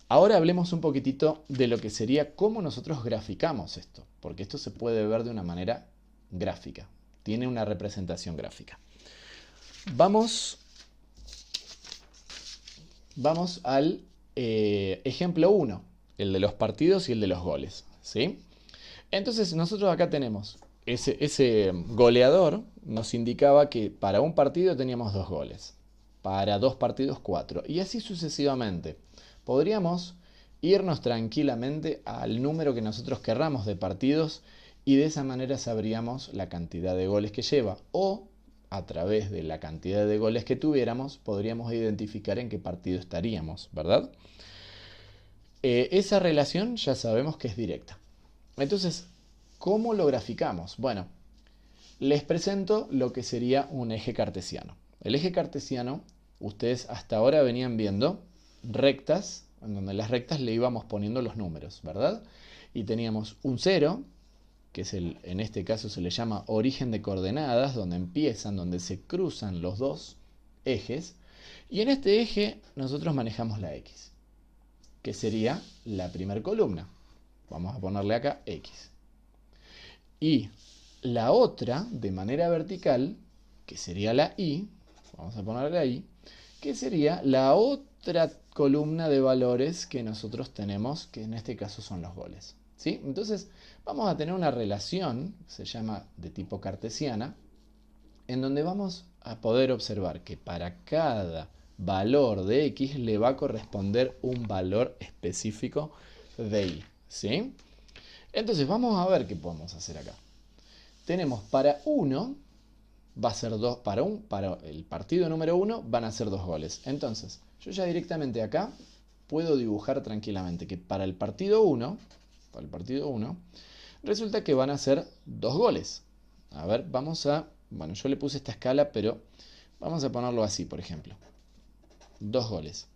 Ahora hablemos un poquitito de lo que sería cómo nosotros graficamos esto, porque esto se puede ver de una manera gráfica, tiene una representación gráfica. Vamos al ejemplo 1, el de los partidos y el de los goles, ¿sí? Entonces nosotros acá tenemos ese goleador, nos indicaba que para un partido teníamos 2 goles, para 2 partidos 4, y así sucesivamente. Podríamos irnos tranquilamente al número que nosotros querramos de partidos y de esa manera sabríamos la cantidad de goles que lleva, o a través de la cantidad de goles que tuviéramos podríamos identificar en qué partido estaríamos, ¿verdad? Esa relación ya sabemos que es directa. Entonces, ¿cómo lo graficamos? Bueno, les presento lo que sería un eje cartesiano. El eje cartesiano, ustedes hasta ahora venían viendo rectas, en donde las rectas le íbamos poniendo los números, ¿verdad? Y teníamos un 0, que es en este caso se le llama origen de coordenadas, donde empiezan, donde se cruzan los dos ejes. Y en este eje nosotros manejamos la x, que sería la primera columna. Vamos a ponerle acá x. Y la otra, de manera vertical, que sería la y, vamos a ponerle ahí, que sería la otra columna de valores que nosotros tenemos, que en este caso son los goles, ¿sí? Entonces vamos a tener una relación, se llama de tipo cartesiana, en donde vamos a poder observar que para cada valor de x le va a corresponder un valor específico de y, ¿sí? Entonces vamos a ver qué podemos hacer acá. Tenemos para 1, va a ser 2, para el partido número 1 van a ser 2 goles. Entonces, yo ya directamente acá puedo dibujar tranquilamente que para el partido 1, resulta que van a ser 2 goles. A ver, bueno, yo le puse esta escala, pero vamos a ponerlo así, por ejemplo. 2 goles.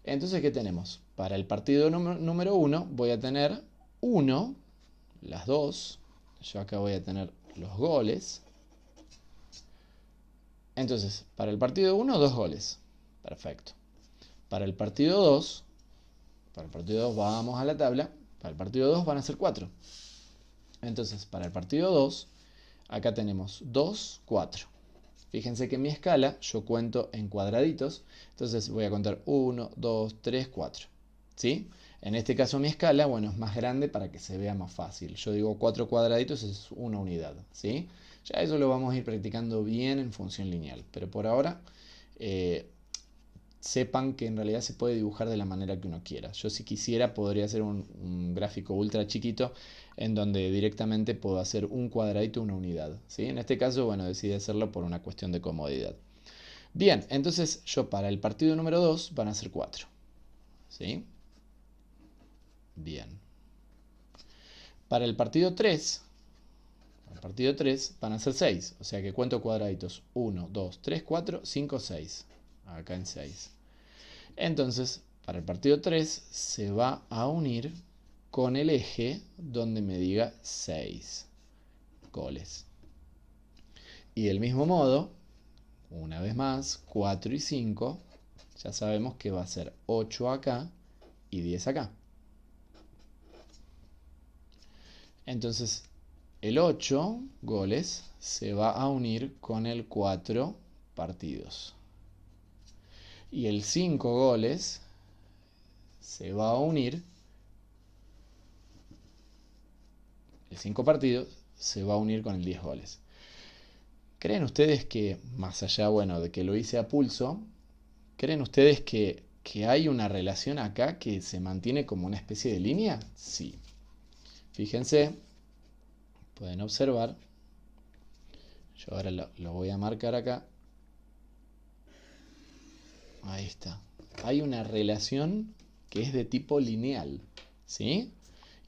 Entonces, ¿qué tenemos? Para el partido número 1 voy a tener 1, las 2. Yo acá voy a tener los goles. Entonces, para el partido 1, 2 goles. Perfecto. Para el partido 2, vamos a la tabla. Para el partido 2 van a ser 4. Entonces, para el partido 2, acá tenemos 2, 4. Fíjense que en mi escala yo cuento en cuadraditos. Entonces voy a contar 1, 2, 3, 4. ¿Sí? En este caso mi escala, bueno, es más grande para que se vea más fácil. Yo digo 4 cuadraditos es una unidad, ¿sí? Ya eso lo vamos a ir practicando bien en función lineal, pero por ahora sepan que en realidad se puede dibujar de la manera que uno quiera. Yo si quisiera podría hacer un gráfico ultra chiquito en donde directamente puedo hacer un cuadradito, una unidad, ¿sí? En este caso, bueno, decidí hacerlo por una cuestión de comodidad. Bien, entonces yo para el partido número 2 van a ser 4, ¿sí? Bien. Para el partido 3 van a ser 6, o sea que cuento cuadraditos 1, 2, 3, 4, 5, 6. Acá en 6. Entonces, para el partido 3 se va a unir con el eje donde me diga 6 goles. Y del mismo modo, una vez más, 4 y 5, ya sabemos que va a ser 8 acá y 10 acá. Entonces, el 8 goles se va a unir con el 4 partidos. Y el 5 goles se va a unir, el 5 partidos se va a unir con el 10 goles. ¿Creen ustedes que, más allá, bueno, de que lo hice a pulso, creen ustedes que hay una relación acá que se mantiene como una especie de línea? Sí. Fíjense, pueden observar, yo ahora lo voy a marcar acá. Ahí está. Hay una relación que es de tipo lineal, ¿sí?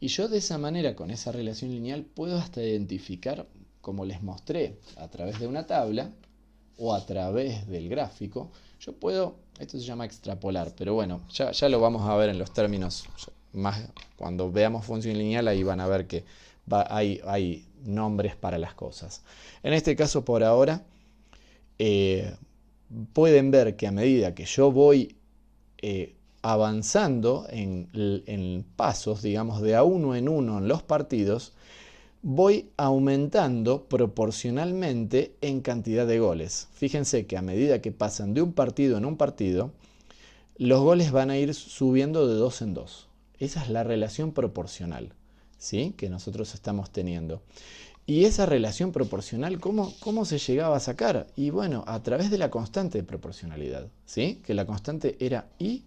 Y yo de esa manera, con esa relación lineal, puedo hasta identificar, como les mostré, a través de una tabla o a través del gráfico, yo puedo, esto se llama extrapolar, pero bueno, ya lo vamos a ver en los términos, más cuando veamos función lineal, ahí van a ver que hay nombres para las cosas. En este caso, por ahora, pueden ver que a medida que yo voy avanzando en pasos, digamos, de a uno en los partidos, voy aumentando proporcionalmente en cantidad de goles. Fíjense que a medida que pasan de un partido en un partido, los goles van a ir subiendo de 2 en 2. Esa es la relación proporcional, ¿sí?, que nosotros estamos teniendo. Y esa relación proporcional, ¿cómo se llegaba a sacar? Y bueno, a través de la constante de proporcionalidad, ¿sí?, que la constante era y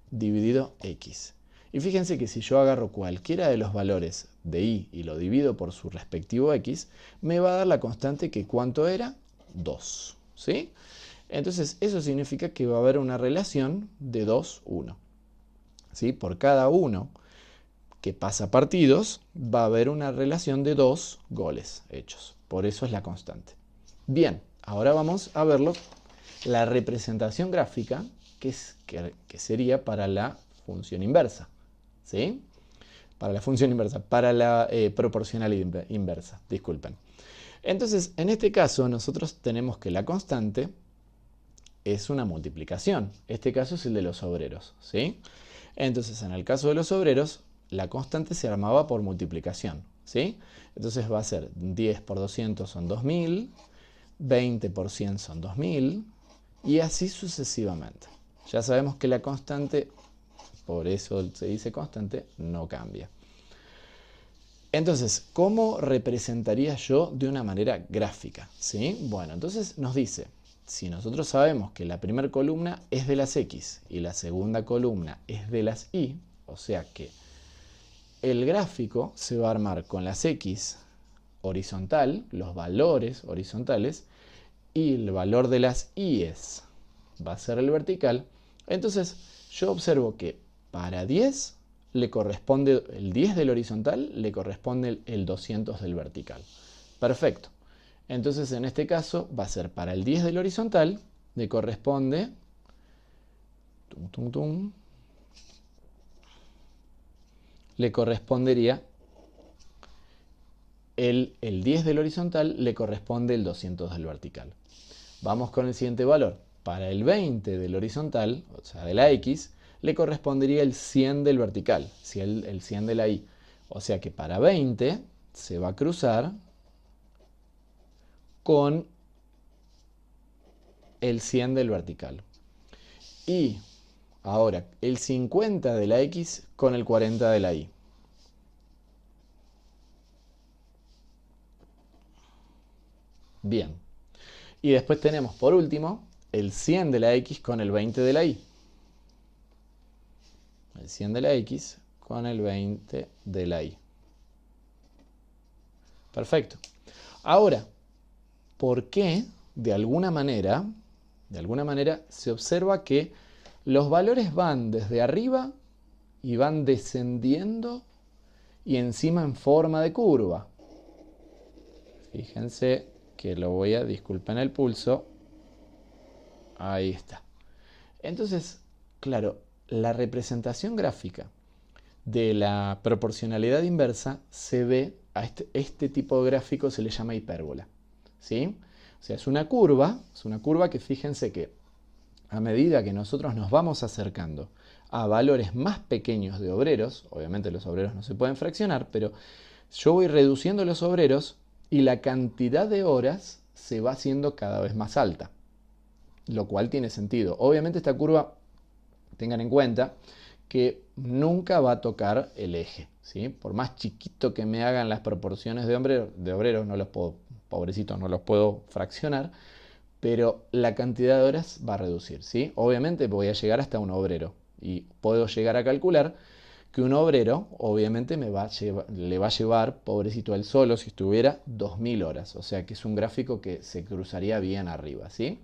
dividido x. Y fíjense que si yo agarro cualquiera de los valores de y lo divido por su respectivo x, me va a dar la constante que ¿cuánto era? 2, ¿sí? Entonces eso significa que va a haber una relación de 2, 1, ¿sí? Por cada uno que pasa partidos, va a haber una relación de 2 goles hechos. Por eso es la constante. Bien, ahora vamos a verlo, la representación gráfica, que sería para la función inversa, ¿sí? Para la función inversa, para la proporcional inversa, disculpen. Entonces, en este caso, nosotros tenemos que la constante es una multiplicación. Este caso es el de los obreros, ¿sí? Entonces, en el caso de los obreros, la constante se armaba por multiplicación, ¿sí? Entonces va a ser 10 por 200 son 2000, 20 por 100 son 2000, y así sucesivamente. Ya sabemos que la constante, por eso se dice constante, no cambia. Entonces, ¿cómo representaría yo de una manera gráfica? ¿Sí? Bueno, entonces nos dice, si nosotros sabemos que la primera columna es de las X y la segunda columna es de las Y, o sea que el gráfico se va a armar con las X horizontal, los valores horizontales, y el valor de las Y's va a ser el vertical. Entonces yo observo que para 10 le corresponde el 10 del horizontal, le corresponde el 200 del vertical. Perfecto. Entonces en este caso va a ser para el 10 del horizontal, le corresponde le correspondería el 10 del horizontal, le corresponde el 200 del vertical. Vamos con el siguiente valor. Para el 20 del horizontal, o sea, de la X, le correspondería el 100 del vertical, el 100 de la Y. O sea que para 20 se va a cruzar con el 100 del vertical. Y ahora, el 50 de la X con el 40 de la Y. Bien. Y después tenemos, por último, el 100 de la x con el 20 de la y. El 100 de la x con el 20 de la y. Perfecto. Ahora, ¿por qué de alguna manera se observa que los valores van desde arriba y van descendiendo y encima en forma de curva? Fíjense que disculpen el pulso, ahí está. Entonces, claro, la representación gráfica de la proporcionalidad inversa se ve, a este tipo de gráfico se le llama hipérbola, ¿sí? O sea, es una curva que fíjense que a medida que nosotros nos vamos acercando a valores más pequeños de obreros, obviamente los obreros no se pueden fraccionar, pero yo voy reduciendo los obreros y la cantidad de horas se va haciendo cada vez más alta, lo cual tiene sentido. Obviamente esta curva, tengan en cuenta que nunca va a tocar el eje, ¿sí? Por más chiquito que me hagan las proporciones de obreros, no los puedo, pobrecitos, no los puedo fraccionar, pero la cantidad de horas va a reducir, ¿sí? Obviamente voy a llegar hasta un obrero y puedo llegar a calcular que un obrero obviamente le va a llevar, pobrecito él solo, si estuviera 2000 horas, o sea que es un gráfico que se cruzaría bien arriba, ¿sí?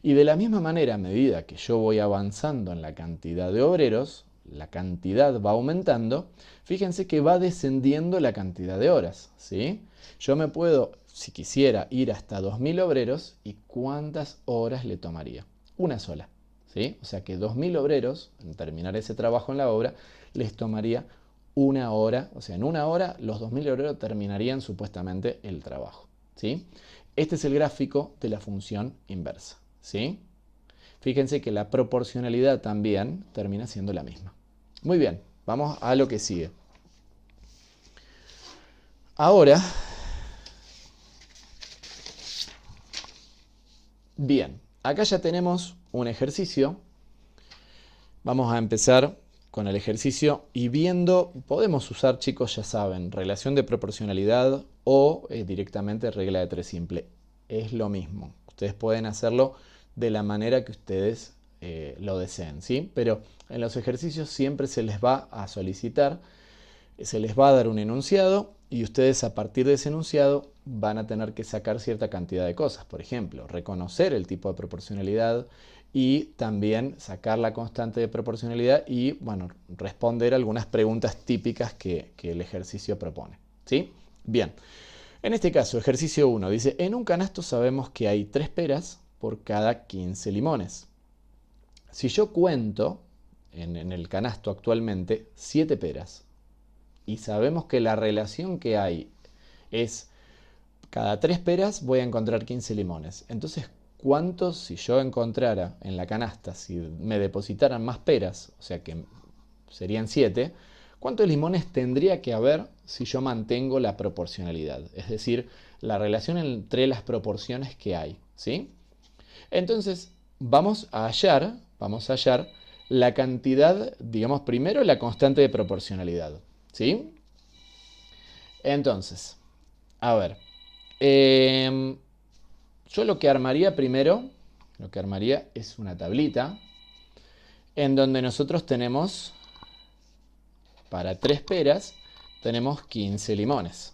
Y de la misma manera, a medida que yo voy avanzando en la cantidad de obreros, la cantidad va aumentando, fíjense que va descendiendo la cantidad de horas, ¿sí? Yo me puedo, si quisiera, ir hasta 2000 obreros y ¿cuántas horas le tomaría? Una sola, ¿sí? O sea que 2000 obreros, en terminar ese trabajo en la obra, les tomaría una hora, o sea, en una hora los 2000 obreros terminarían supuestamente el trabajo, ¿sí? Este es el gráfico de la función inversa, ¿sí? Fíjense que la proporcionalidad también termina siendo la misma. Muy bien, vamos a lo que sigue. Ahora, bien, acá ya tenemos un ejercicio. Vamos a empezar con el ejercicio y viendo, podemos usar, chicos, ya saben, relación de proporcionalidad o directamente regla de 3 simple. Es lo mismo. Ustedes pueden hacerlo de la manera que ustedes lo deseen, ¿sí? Pero en los ejercicios siempre se les va a solicitar, se les va a dar un enunciado y ustedes a partir de ese enunciado van a tener que sacar cierta cantidad de cosas. Por ejemplo, reconocer el tipo de proporcionalidad y también sacar la constante de proporcionalidad y, bueno, responder algunas preguntas típicas que el ejercicio propone, ¿sí? Bien, en este caso, ejercicio 1 dice, en un canasto sabemos que hay 3 peras por cada 15 limones. Si yo cuento en el canasto actualmente 7 peras y sabemos que la relación que hay es cada 3 peras voy a encontrar 15 limones. Entonces, ¿cuántos, si yo encontrara en la canasta, si me depositaran más peras, o sea que serían 7, cuántos limones tendría que haber si yo mantengo la proporcionalidad? Es decir, la relación entre las proporciones que hay, ¿sí? Entonces, vamos a hallar la cantidad, digamos, primero la constante de proporcionalidad, ¿sí? Entonces, a ver, yo lo que armaría primero, es una tablita en donde nosotros tenemos, para 3 peras, tenemos 15 limones,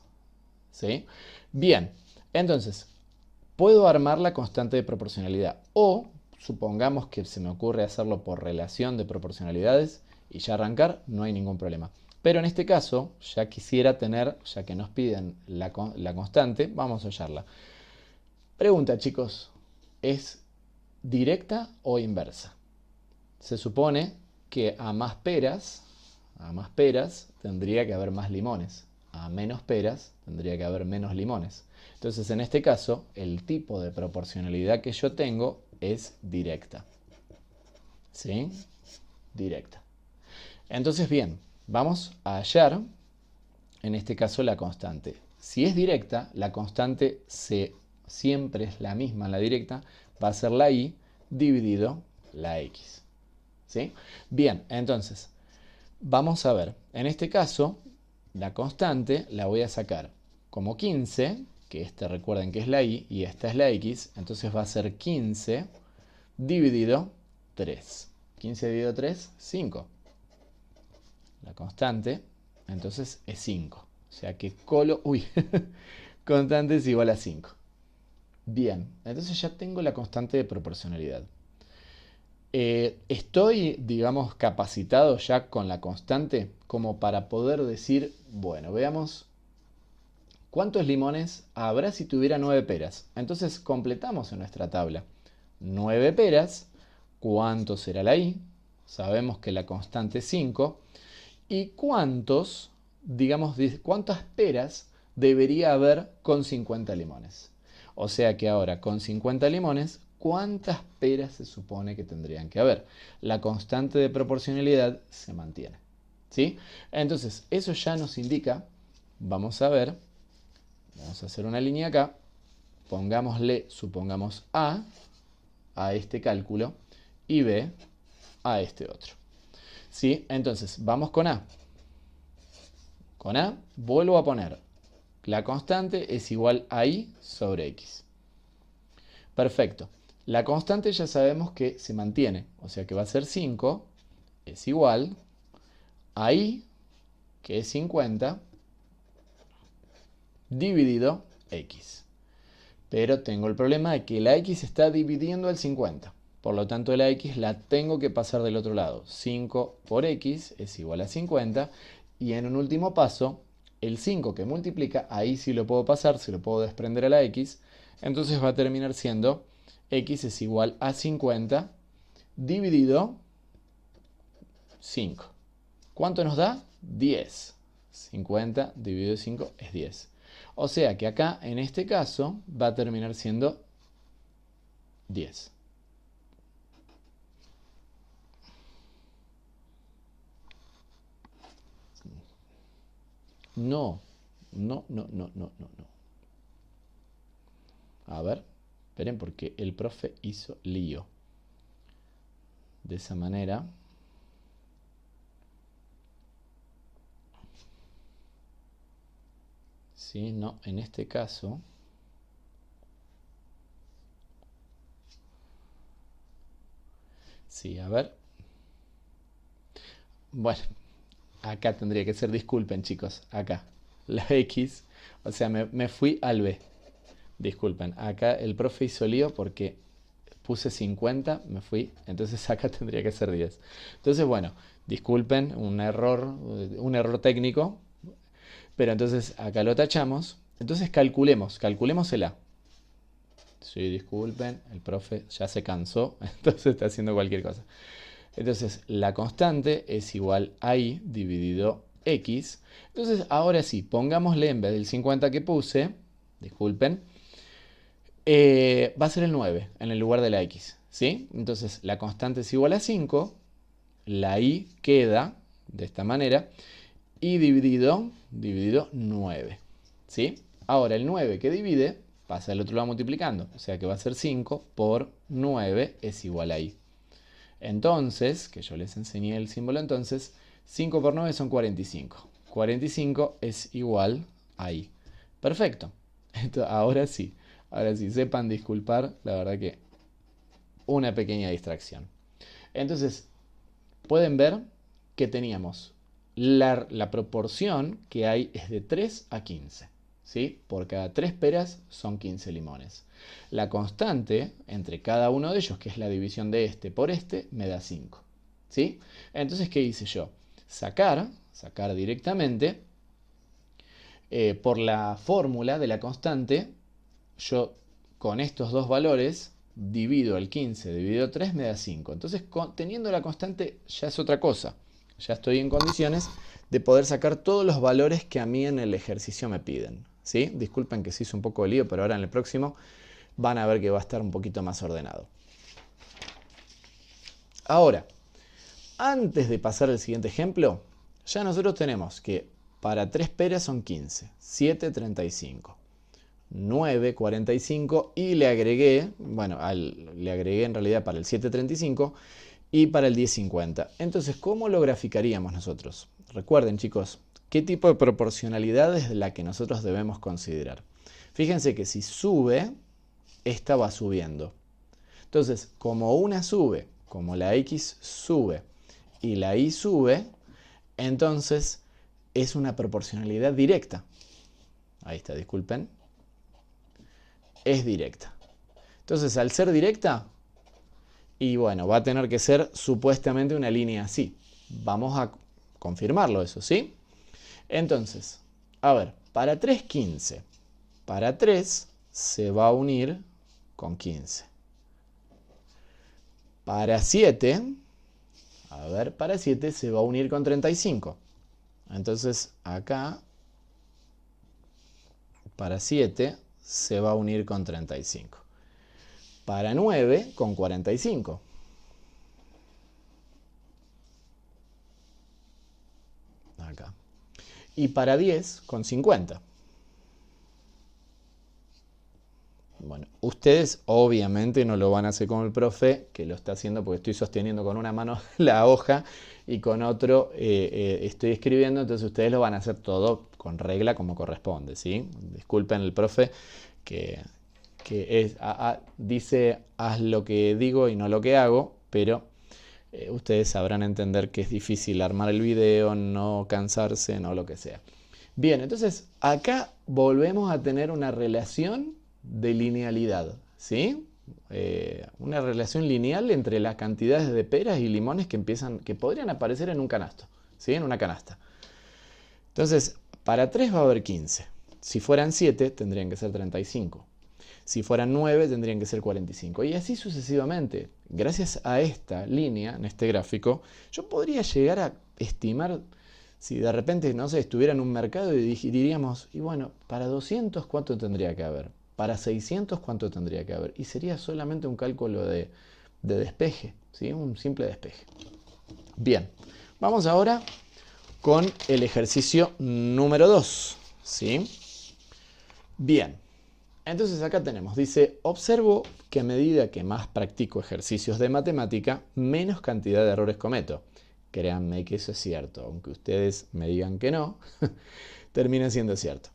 ¿sí? Bien, entonces, puedo armar la constante de proporcionalidad o supongamos que se me ocurre hacerlo por relación de proporcionalidades y ya arrancar, no hay ningún problema. Pero en este caso, ya quisiera tener, ya que nos piden la constante, vamos a hallarla. Pregunta, chicos, ¿es directa o inversa? Se supone que a más peras tendría que haber más limones. A menos peras tendría que haber menos limones. Entonces, en este caso, el tipo de proporcionalidad que yo tengo es directa. ¿Sí? Directa. Entonces, bien, vamos a hallar, en este caso, la constante. Si es directa, la constante siempre es la misma en la directa, va a ser la y dividido la x. ¿Sí? Bien, entonces, vamos a ver. En este caso, la constante la voy a sacar como 15 que esta recuerden que es la y esta es la x, entonces va a ser 15 dividido 3. 15 dividido 3, 5. La constante, entonces es 5. O sea que constante es igual a 5. Bien, entonces ya tengo la constante de proporcionalidad. Estoy, digamos, capacitado ya con la constante como para poder decir, bueno, veamos cuántos limones habrá si tuviera 9 peras. Entonces completamos en nuestra tabla. 9 peras, ¿cuánto será la y? Sabemos que la constante es 5. ¿Y cuántas peras debería haber con 50 limones? O sea que ahora con 50 limones, ¿cuántas peras se supone que tendrían que haber? La constante de proporcionalidad se mantiene. ¿Sí? Entonces, eso ya nos indica, vamos a ver, vamos a hacer una línea acá, supongamos A este cálculo y B a este otro. ¿Sí? Entonces, vamos con A. Con A vuelvo a poner la constante es igual a y sobre x. Perfecto. La constante ya sabemos que se mantiene, o sea que va a ser 5, es igual a y, que es 50, dividido x. Pero tengo el problema de que la x está dividiendo el 50. Por lo tanto, la x la tengo que pasar del otro lado. 5 por x es igual a 50. Y en un último paso, el 5 que multiplica, ahí sí lo puedo pasar, se lo puedo desprender a la x. Entonces va a terminar siendo x es igual a 50 dividido 5. ¿Cuánto nos da? 10. 50 dividido 5 es 10. O sea que acá, en este caso, va a terminar siendo 10. No. A ver, esperen porque el profe hizo lío. De esa manera. Sí, no, en este caso. Sí, a ver. Bueno, acá tendría que ser, disculpen chicos, acá. La X, o sea, me fui al B. Disculpen, acá el profe hizo lío porque puse 50, me fui, entonces acá tendría que ser 10. Entonces, bueno, disculpen, un error técnico, pero entonces acá lo tachamos. Entonces calculemos el A. Sí, disculpen, el profe ya se cansó, entonces está haciendo cualquier cosa. Entonces, la constante es igual a y dividido x. Entonces, ahora sí, pongámosle en vez del 50 que puse, disculpen, va a ser el 9 en el lugar de la x. ¿Sí? Entonces, la constante es igual a 5, la y queda de esta manera, y dividido 9. ¿Sí? Ahora, el 9 que divide pasa al otro lado multiplicando, o sea que va a ser 5 por 9 es igual a y. Entonces, que yo les enseñé el símbolo entonces, 5 por 9 son 45. 45 es igual a y. Perfecto. Ahora sí, sepan disculpar, la verdad que una pequeña distracción. Entonces, pueden ver que teníamos la proporción que hay es de 3 a 15. ¿Sí? Por cada 3 peras son 15 limones. La constante entre cada uno de ellos, que es la división de este por este, me da 5. ¿Sí? Entonces, ¿qué hice yo? Sacar directamente, por la fórmula de la constante, yo con estos dos valores divido el 15 dividido 3 me da 5. Entonces, teniendo la constante ya es otra cosa. Ya estoy en condiciones de poder sacar todos los valores que a mí en el ejercicio me piden. ¿Sí? Disculpen que se hizo un poco de lío, pero ahora en el próximo van a ver que va a estar un poquito más ordenado. Ahora, antes de pasar al siguiente ejemplo, ya nosotros tenemos que para 3 peras son 15, 7, 35, 9, 45 y le agregué, en realidad para el 7, 35 y para el 10, 50. Entonces, ¿cómo lo graficaríamos nosotros? Recuerden chicos, ¿qué tipo de proporcionalidad es la que nosotros debemos considerar? Fíjense que si sube, esta va subiendo. Entonces, como una sube, como la X sube y la Y sube, entonces es una proporcionalidad directa. Ahí está, disculpen. Es directa. Entonces, al ser directa, y bueno, va a tener que ser supuestamente una línea así. Vamos a confirmarlo eso, ¿sí? Entonces, a ver, para 3, 15. Para 3 se va a unir con 15. Para 7, a ver, para 7 se va a unir con 35. Entonces, acá, para 7 se va a unir con 35. Para 9 con 45. Acá. Y para 10 con 50. Bueno, ustedes obviamente no lo van a hacer como el profe, que lo está haciendo porque estoy sosteniendo con una mano la hoja y con otro estoy escribiendo, entonces ustedes lo van a hacer todo con regla como corresponde, ¿sí? Disculpen el profe que dice haz lo que digo y no lo que hago, pero ustedes sabrán entender que es difícil armar el video, no cansarse, no lo que sea. Bien, entonces acá volvemos a tener una relación de linealidad, ¿sí? Una relación lineal entre las cantidades de peras y limones que podrían aparecer en un canasto, ¿sí? En una canasta. Entonces, para 3 va a haber 15. Si fueran 7, tendrían que ser 35. Si fueran 9, tendrían que ser 45. Y así sucesivamente. Gracias a esta línea, en este gráfico, yo podría llegar a estimar, si de repente, no sé, estuviera en un mercado y diríamos, y bueno, para 200, ¿cuánto tendría que haber? Para 600, ¿cuánto tendría que haber? Y sería solamente un cálculo de despeje, ¿sí? Un simple despeje. Bien, vamos ahora con el ejercicio número 2, ¿sí? Bien, entonces acá tenemos, dice, observo que a medida que más practico ejercicios de matemática, menos cantidad de errores cometo. Créanme que eso es cierto, aunque ustedes me digan que no, termina siendo cierto.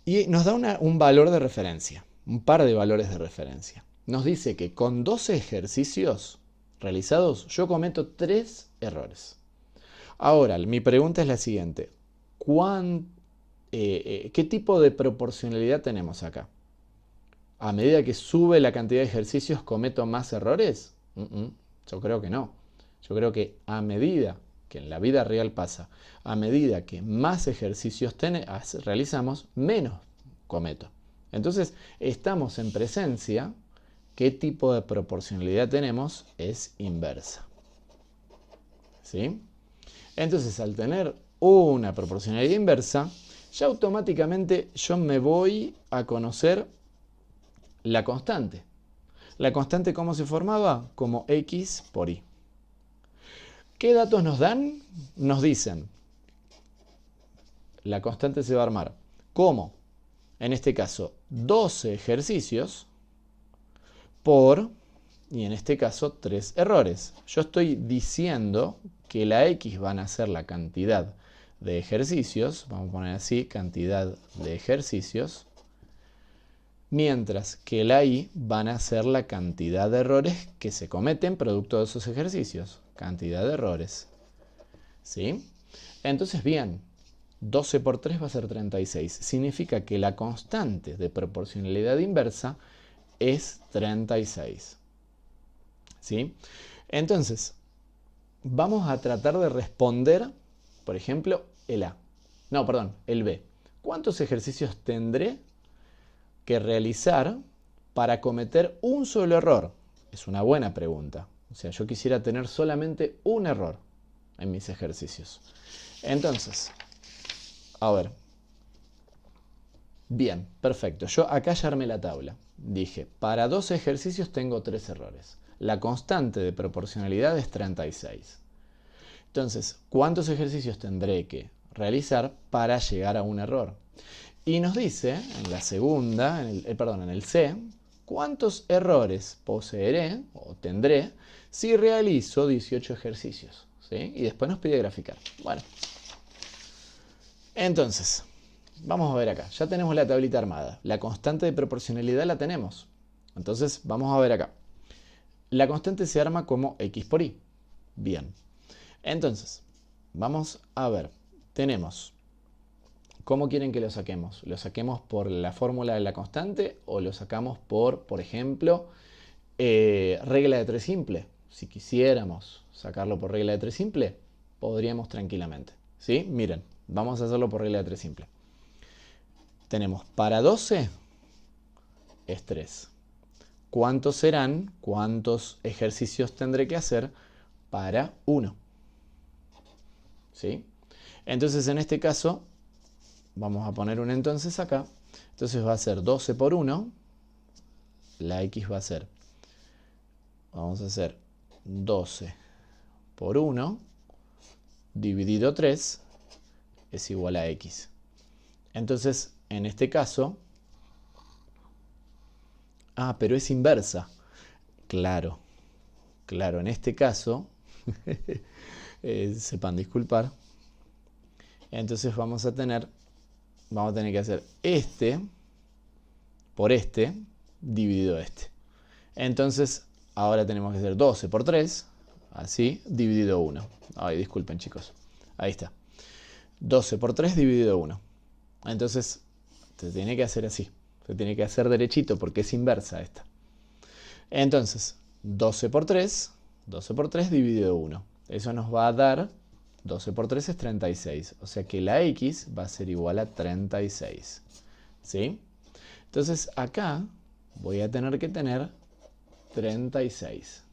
Y nos da un valor de referencia, un par de valores de referencia. Nos dice que con 12 ejercicios realizados yo cometo 3 errores. Ahora, mi pregunta es la siguiente. ¿Qué tipo de proporcionalidad tenemos acá? ¿A medida que sube la cantidad de ejercicios cometo más errores? Yo creo que no. Yo creo que a medida que en la vida real pasa, a medida que más ejercicios realizamos, menos cometo. Entonces, estamos en presencia. ¿Qué tipo de proporcionalidad tenemos? Es inversa. ¿Sí? Entonces, al tener una proporcionalidad inversa, ya automáticamente yo me voy a conocer la constante. ¿La constante cómo se formaba? Como X por Y. ¿Qué datos nos dan? Nos dicen, la constante se va a armar como, en este caso, 12 ejercicios por, y en este caso, 3 errores. Yo estoy diciendo que la X van a ser la cantidad de ejercicios, vamos a poner así, cantidad de ejercicios, mientras que la Y van a ser la cantidad de errores que se cometen producto de esos ejercicios. Cantidad de errores. ¿Sí? Entonces, bien, 12 por 3 va a ser 36. Significa que la constante de proporcionalidad inversa es 36. ¿Sí? Entonces, vamos a tratar de responder, por ejemplo, el A. No, perdón, el B. ¿Cuántos ejercicios tendré que realizar para cometer un solo error? Es una buena pregunta. O sea, yo quisiera tener solamente un error en mis ejercicios. Entonces, a ver. Bien, perfecto. Yo acá ya armé la tabla. Dije, para 12 ejercicios tengo 3 errores. La constante de proporcionalidad es 36. Entonces, ¿cuántos ejercicios tendré que realizar para llegar a un error? Y nos dice, en la segunda, en el C, ¿cuántos errores poseeré o tendré si realizo 18 ejercicios? ¿Sí? Y después nos pide graficar. Bueno, entonces, vamos a ver acá. Ya tenemos la tablita armada. La constante de proporcionalidad la tenemos. Entonces, vamos a ver acá. La constante se arma como x por y. Bien. Entonces, vamos a ver. Tenemos, ¿cómo quieren que lo saquemos? ¿Lo saquemos por la fórmula de la constante o lo sacamos por ejemplo, regla de 3 simple? Si quisiéramos sacarlo por regla de 3 simple, podríamos tranquilamente. ¿Sí? Miren, vamos a hacerlo por regla de 3 simple. Tenemos para 12 es 3. ¿Cuántos serán? ¿Cuántos ejercicios tendré que hacer para 1? ¿Sí? Entonces, en este caso, vamos a poner un entonces acá. Entonces va a ser 12 por 1. La x va a ser, vamos a hacer 12 por 1 dividido 3 es igual a x. Entonces, en este caso, pero es inversa. Claro, claro, en este caso, sepan disculpar. Entonces vamos a tener que hacer este por este dividido este. Entonces, ahora tenemos que hacer 12 por 3, así, dividido 1. Ay, disculpen chicos. Ahí está. 12 por 3 dividido 1. Entonces, se tiene que hacer así. Se tiene que hacer derechito porque es inversa esta. Entonces, 12 por 3 dividido 1. Eso nos va a dar, 12 por 3 es 36. O sea que la x va a ser igual a 36. ¿Sí? Entonces, acá voy a tener que tener 36.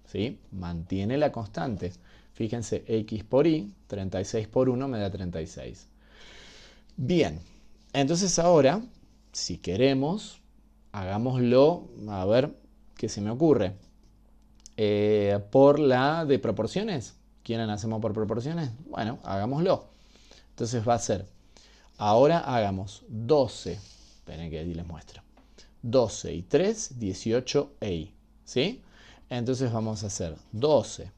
¿Sí? Mantiene la constante. Fíjense, x por y, 36 por 1 me da 36. Bien, entonces ahora, si queremos, hagámoslo, a ver qué se me ocurre. Por la de proporciones. ¿Quieren hacemos por proporciones? Bueno, hagámoslo. Entonces va a ser, ahora hagamos 12. Esperen que ahí les muestro. 12 y 3, 18 e y. ¿Sí? Entonces vamos a hacer 12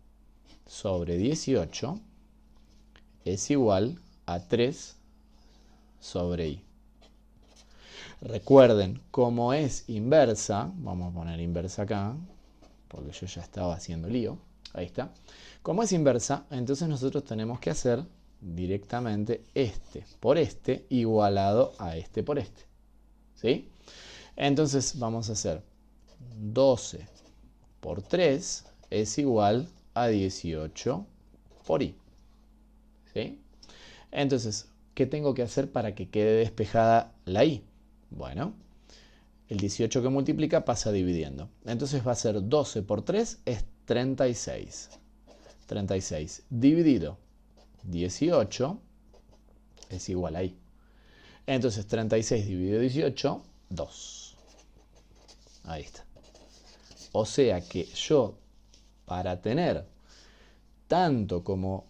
sobre 18 es igual a 3 sobre y. Recuerden, como es inversa, vamos a poner inversa acá, porque yo ya estaba haciendo lío. Ahí está. Como es inversa, entonces nosotros tenemos que hacer directamente este por este igualado a este por este. ¿Sí? Entonces vamos a hacer 12 por 3 es igual a 18 por y. ¿Sí? Entonces, ¿qué tengo que hacer para que quede despejada la y? Bueno, el 18 que multiplica pasa dividiendo. Entonces va a ser 12 por 3 es 36. 36 dividido 18 es igual a y. Entonces 36 dividido 18, 2. Ahí está. O sea que yo, para tener tanto como,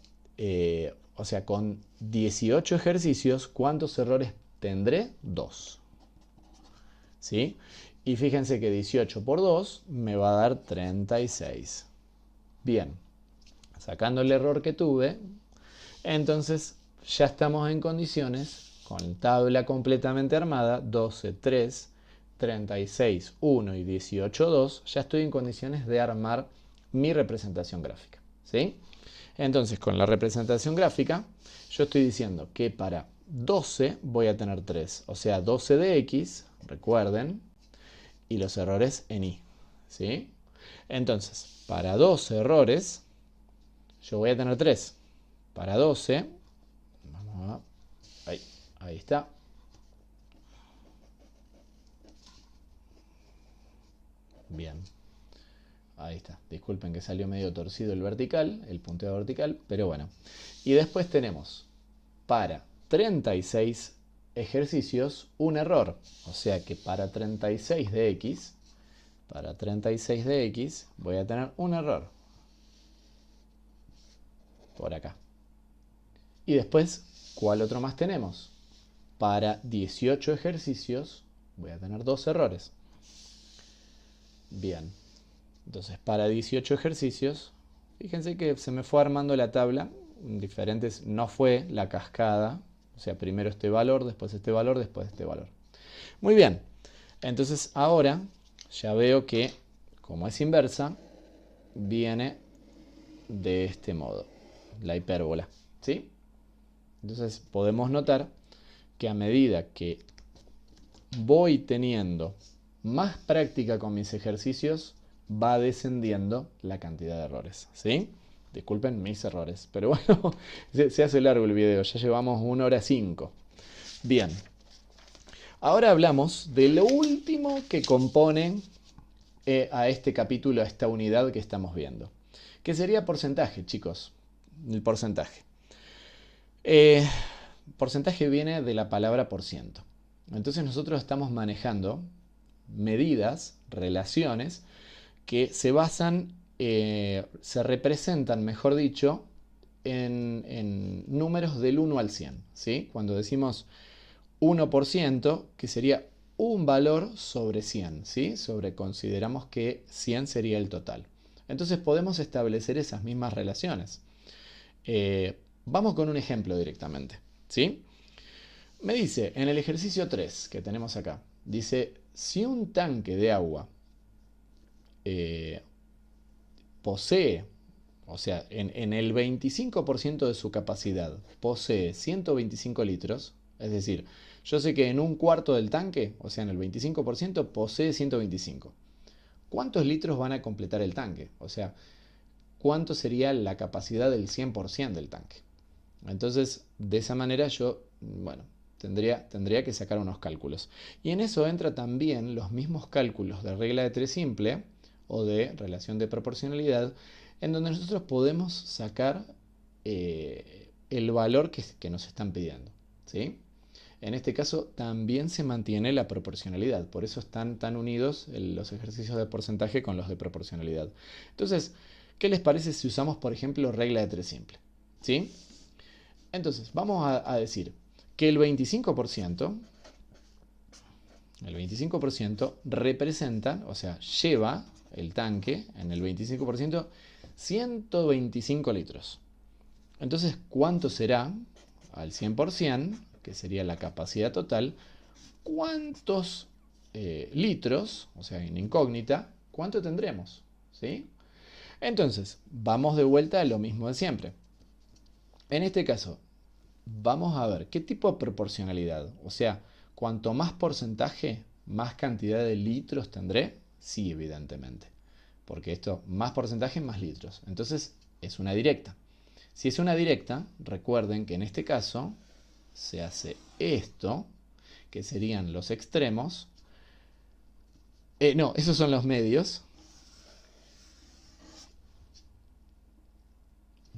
o sea, con 18 ejercicios, ¿cuántos errores tendré? 2. ¿Sí? Y fíjense que 18 por 2 me va a dar 36. Bien, sacando el error que tuve, entonces ya estamos en condiciones, con tabla completamente armada, 12, 3, 36, 1 y 18, 2, ya estoy en condiciones de armar mi representación gráfica. ¿Sí? Entonces, con la representación gráfica, yo estoy diciendo que para 12 voy a tener 3, o sea, 12 de x, recuerden, y los errores en y. ¿Sí? Entonces, para 12 errores, yo voy a tener 3. Para 12, vamos a, ahí está. Bien. Ahí está. Disculpen que salió medio torcido el vertical, el punteo vertical, pero bueno. Y después tenemos para 36 ejercicios un error. O sea que para 36 de x, voy a tener un error. Por acá. Y después, ¿cuál otro más tenemos? Para 18 ejercicios voy a tener 2 errores. Bien. Entonces, para 18 ejercicios, fíjense que se me fue armando la tabla. Diferentes, no fue la cascada, O sea, primero este valor, después este valor, después este valor. Muy bien. Entonces ahora ya veo que, como es inversa, viene de este modo, la hipérbola, ¿sí? Entonces podemos notar que a medida que voy teniendo más práctica con mis ejercicios, va descendiendo la cantidad de errores, ¿sí? Disculpen mis errores, pero bueno, se hace largo el video, ya llevamos 1 hora 5. Bien, ahora hablamos de lo último que compone a este capítulo, a esta unidad que estamos viendo, que sería porcentaje, chicos, el porcentaje. Porcentaje viene de la palabra por ciento. Entonces nosotros estamos manejando medidas, relaciones, que se basan, se representan, mejor dicho, en números del 1 al 100. ¿Sí? Cuando decimos 1%, que sería un valor sobre 100. ¿Sí? Consideramos que 100 sería el total. Entonces podemos establecer esas mismas relaciones. Vamos con un ejemplo directamente. ¿Sí? Me dice, en el ejercicio 3 que tenemos acá, dice, si un tanque de agua posee, o sea, en el 25% de su capacidad, posee 125 litros, es decir, yo sé que en un cuarto del tanque, o sea, en el 25%, posee 125. ¿Cuántos litros van a completar el tanque? O sea, ¿cuánto sería la capacidad del 100% del tanque? Entonces, de esa manera yo, bueno, tendría que sacar unos cálculos. Y en eso entra también los mismos cálculos de regla de 3 simple o de relación de proporcionalidad, en donde nosotros podemos sacar el valor que nos están pidiendo. ¿Sí? En este caso también se mantiene la proporcionalidad, por eso están tan unidos los ejercicios de porcentaje con los de proporcionalidad. Entonces, ¿qué les parece si usamos, por ejemplo, regla de 3 simple? ¿Sí? Entonces, vamos a decir que el 25% representa, o sea, lleva el tanque en el 25% 125 litros. Entonces, ¿cuánto será al 100%, que sería la capacidad total? ¿Cuántos litros, o sea, en incógnita, cuánto tendremos? ¿Sí? Entonces, vamos de vuelta a lo mismo de siempre. En este caso, vamos a ver qué tipo de proporcionalidad. O sea, cuanto más porcentaje, más cantidad de litros tendré. Sí, evidentemente. Porque esto, más porcentaje, más litros. Entonces, es una directa. Si es una directa, recuerden que en este caso se hace esto, que serían los extremos. No, esos son los medios.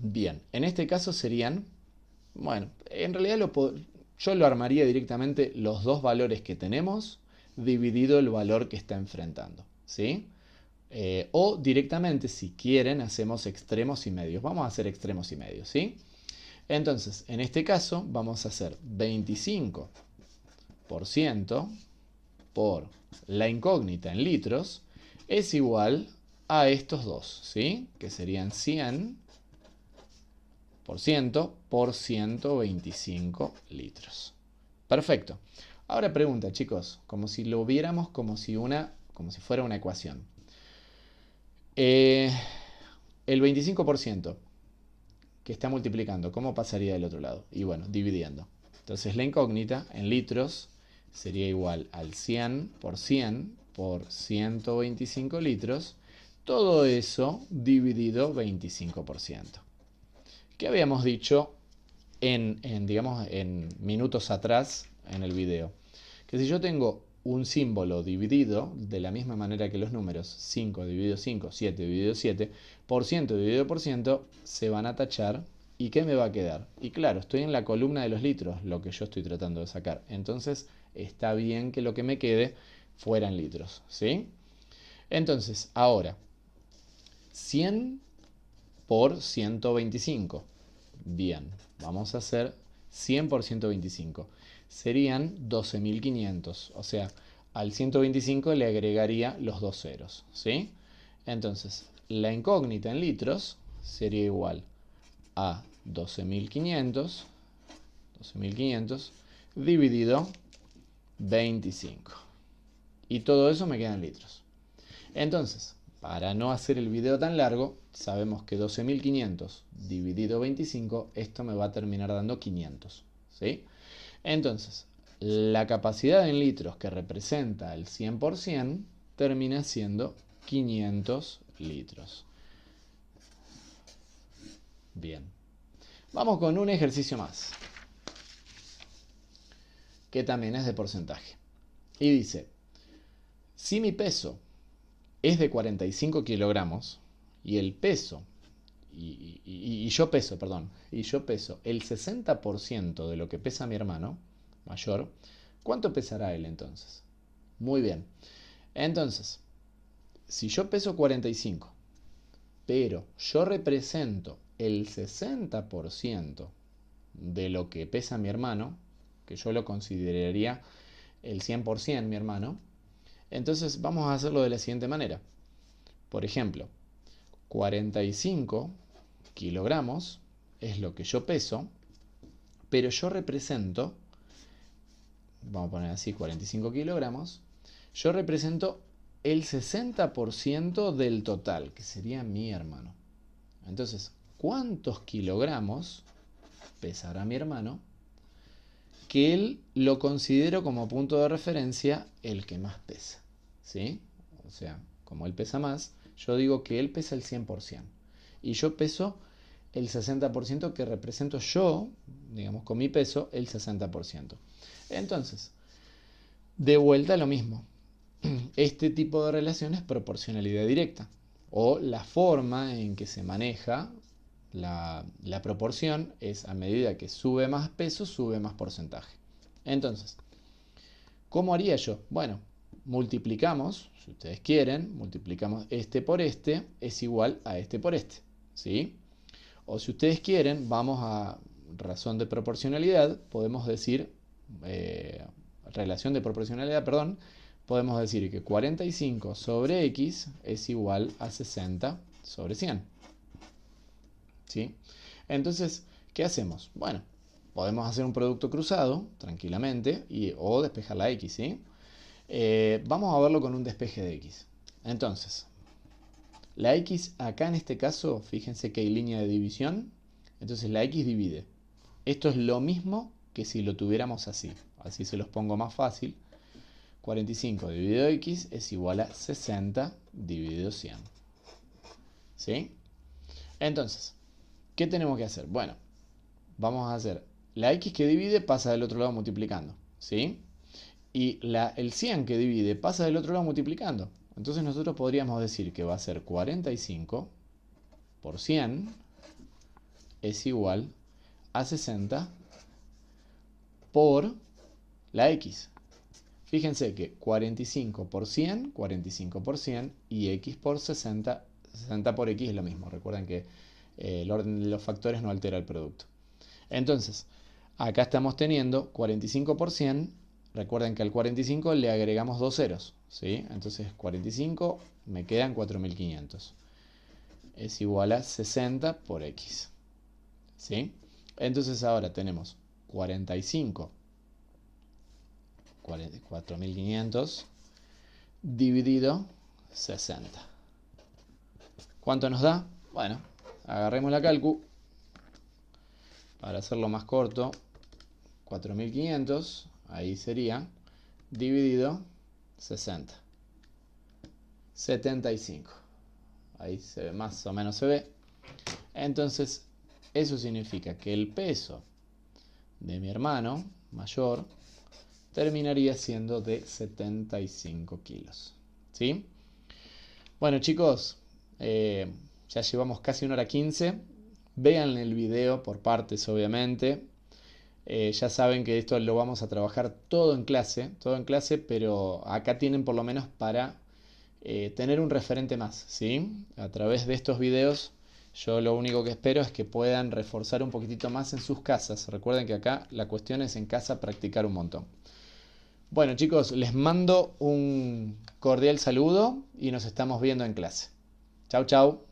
Bien, en este caso serían, bueno, en realidad yo lo armaría directamente los dos valores que tenemos dividido el valor que está enfrentando, ¿sí? O directamente, si quieren, hacemos extremos y medios. Vamos a hacer extremos y medios, ¿sí? Entonces, en este caso, vamos a hacer 25% por la incógnita en litros es igual a estos dos, ¿sí? Que serían 100% por 125 litros. Perfecto. Ahora pregunta, chicos, como si lo viéramos como si fuera una ecuación. El 25% que está multiplicando, ¿cómo pasaría del otro lado? Y bueno, dividiendo. Entonces la incógnita en litros sería igual al 100% por 125 litros. Todo eso dividido 25%. ¿Qué habíamos dicho digamos, en minutos atrás en el video? Que si yo tengo un símbolo dividido de la misma manera que los números 5 dividido 5, 7 dividido 7, por ciento dividido por ciento, se van a tachar. ¿Y qué me va a quedar? Y claro, estoy en la columna de los litros, lo que yo estoy tratando de sacar. Entonces está bien que lo que me quede fuera en litros, ¿sí? Entonces, ahora, 100 por 125. Bien, vamos a hacer 100 por 125. Serían 12.500. O sea, al 125 le agregaría los dos ceros, ¿sí? Entonces, la incógnita en litros sería igual a 12.500 12.500 dividido 25. Y todo eso me queda en litros. Entonces, para no hacer el video tan largo, sabemos que 12.500 dividido 25, esto me va a terminar dando 500. ¿Sí? Entonces, la capacidad en litros que representa el 100% termina siendo 500 litros. Bien. Vamos con un ejercicio más, que también es de porcentaje. Y dice, si mi peso es de 45 kilogramos y el peso, y yo peso el 60% de lo que pesa mi hermano mayor, ¿cuánto pesará él entonces? Muy bien. Entonces, si yo peso 45, pero yo represento el 60% de lo que pesa mi hermano, que yo lo consideraría el 100% mi hermano, entonces vamos a hacerlo de la siguiente manera. Por ejemplo, 45 kilogramos es lo que yo peso, pero yo represento, vamos a poner así, 45 kilogramos, yo represento el 60% del total, que sería mi hermano. Entonces, ¿cuántos kilogramos pesará mi hermano? Que él lo considero como punto de referencia el que más pesa. ¿Sí? O sea, como él pesa más, yo digo que él pesa el 100%. Y yo peso el 60% que represento yo, digamos con mi peso, el 60%. Entonces, de vuelta lo mismo. Este tipo de relación es proporcionalidad directa, o la forma en que se maneja la proporción es a medida que sube más peso, sube más porcentaje. Entonces, ¿cómo haría yo? Bueno, multiplicamos, si ustedes quieren, multiplicamos este por este es igual a este por este, ¿sí? O si ustedes quieren, vamos a razón de proporcionalidad, podemos decir, relación de proporcionalidad, perdón, podemos decir que 45 sobre x es igual a 60 sobre 100. ¿Sí? Entonces, ¿qué hacemos? Bueno, podemos hacer un producto cruzado tranquilamente o despejar la x, ¿sí? Vamos a verlo con un despeje de x. Entonces, la x acá en este caso, fíjense que hay línea de división, entonces la x divide. Esto es lo mismo que si lo tuviéramos así. Así se los pongo más fácil. 45 dividido x es igual a 60 dividido 100. ¿Sí? Entonces, ¿qué tenemos que hacer? Bueno, vamos a hacer la x que divide pasa del otro lado multiplicando. ¿Sí? Y el 100 que divide pasa del otro lado multiplicando. Entonces nosotros podríamos decir que va a ser 45 por 100 es igual a 60 por la x. Fíjense que 45 por 100, 45 por 100 y x por 60, 60 por x es lo mismo. Recuerden que el orden de los factores no altera el producto. Entonces, acá estamos teniendo 45 por 100. Recuerden que al 45 le agregamos dos ceros, ¿sí? Entonces 45 me quedan 4.500. Es igual a 60 por x. ¿Sí? Entonces ahora tenemos 45, 4.500 dividido 60. ¿Cuánto nos da? Bueno, agarremos la calcu. Para hacerlo más corto, 4.500, ahí sería, dividido 60. 75. Ahí se ve, más o menos se ve. Entonces, eso significa que el peso de mi hermano mayor terminaría siendo de 75 kilos. ¿Sí? Bueno, chicos, ya llevamos casi 1 hora 15. Vean el video por partes, obviamente. Ya saben que esto lo vamos a trabajar todo en clase, pero acá tienen por lo menos para tener un referente más, ¿sí? A través de estos videos yo lo único que espero es que puedan reforzar un poquitito más en sus casas. Recuerden que acá la cuestión es en casa practicar un montón. Bueno, chicos, les mando un cordial saludo y nos estamos viendo en clase. Chau, chau.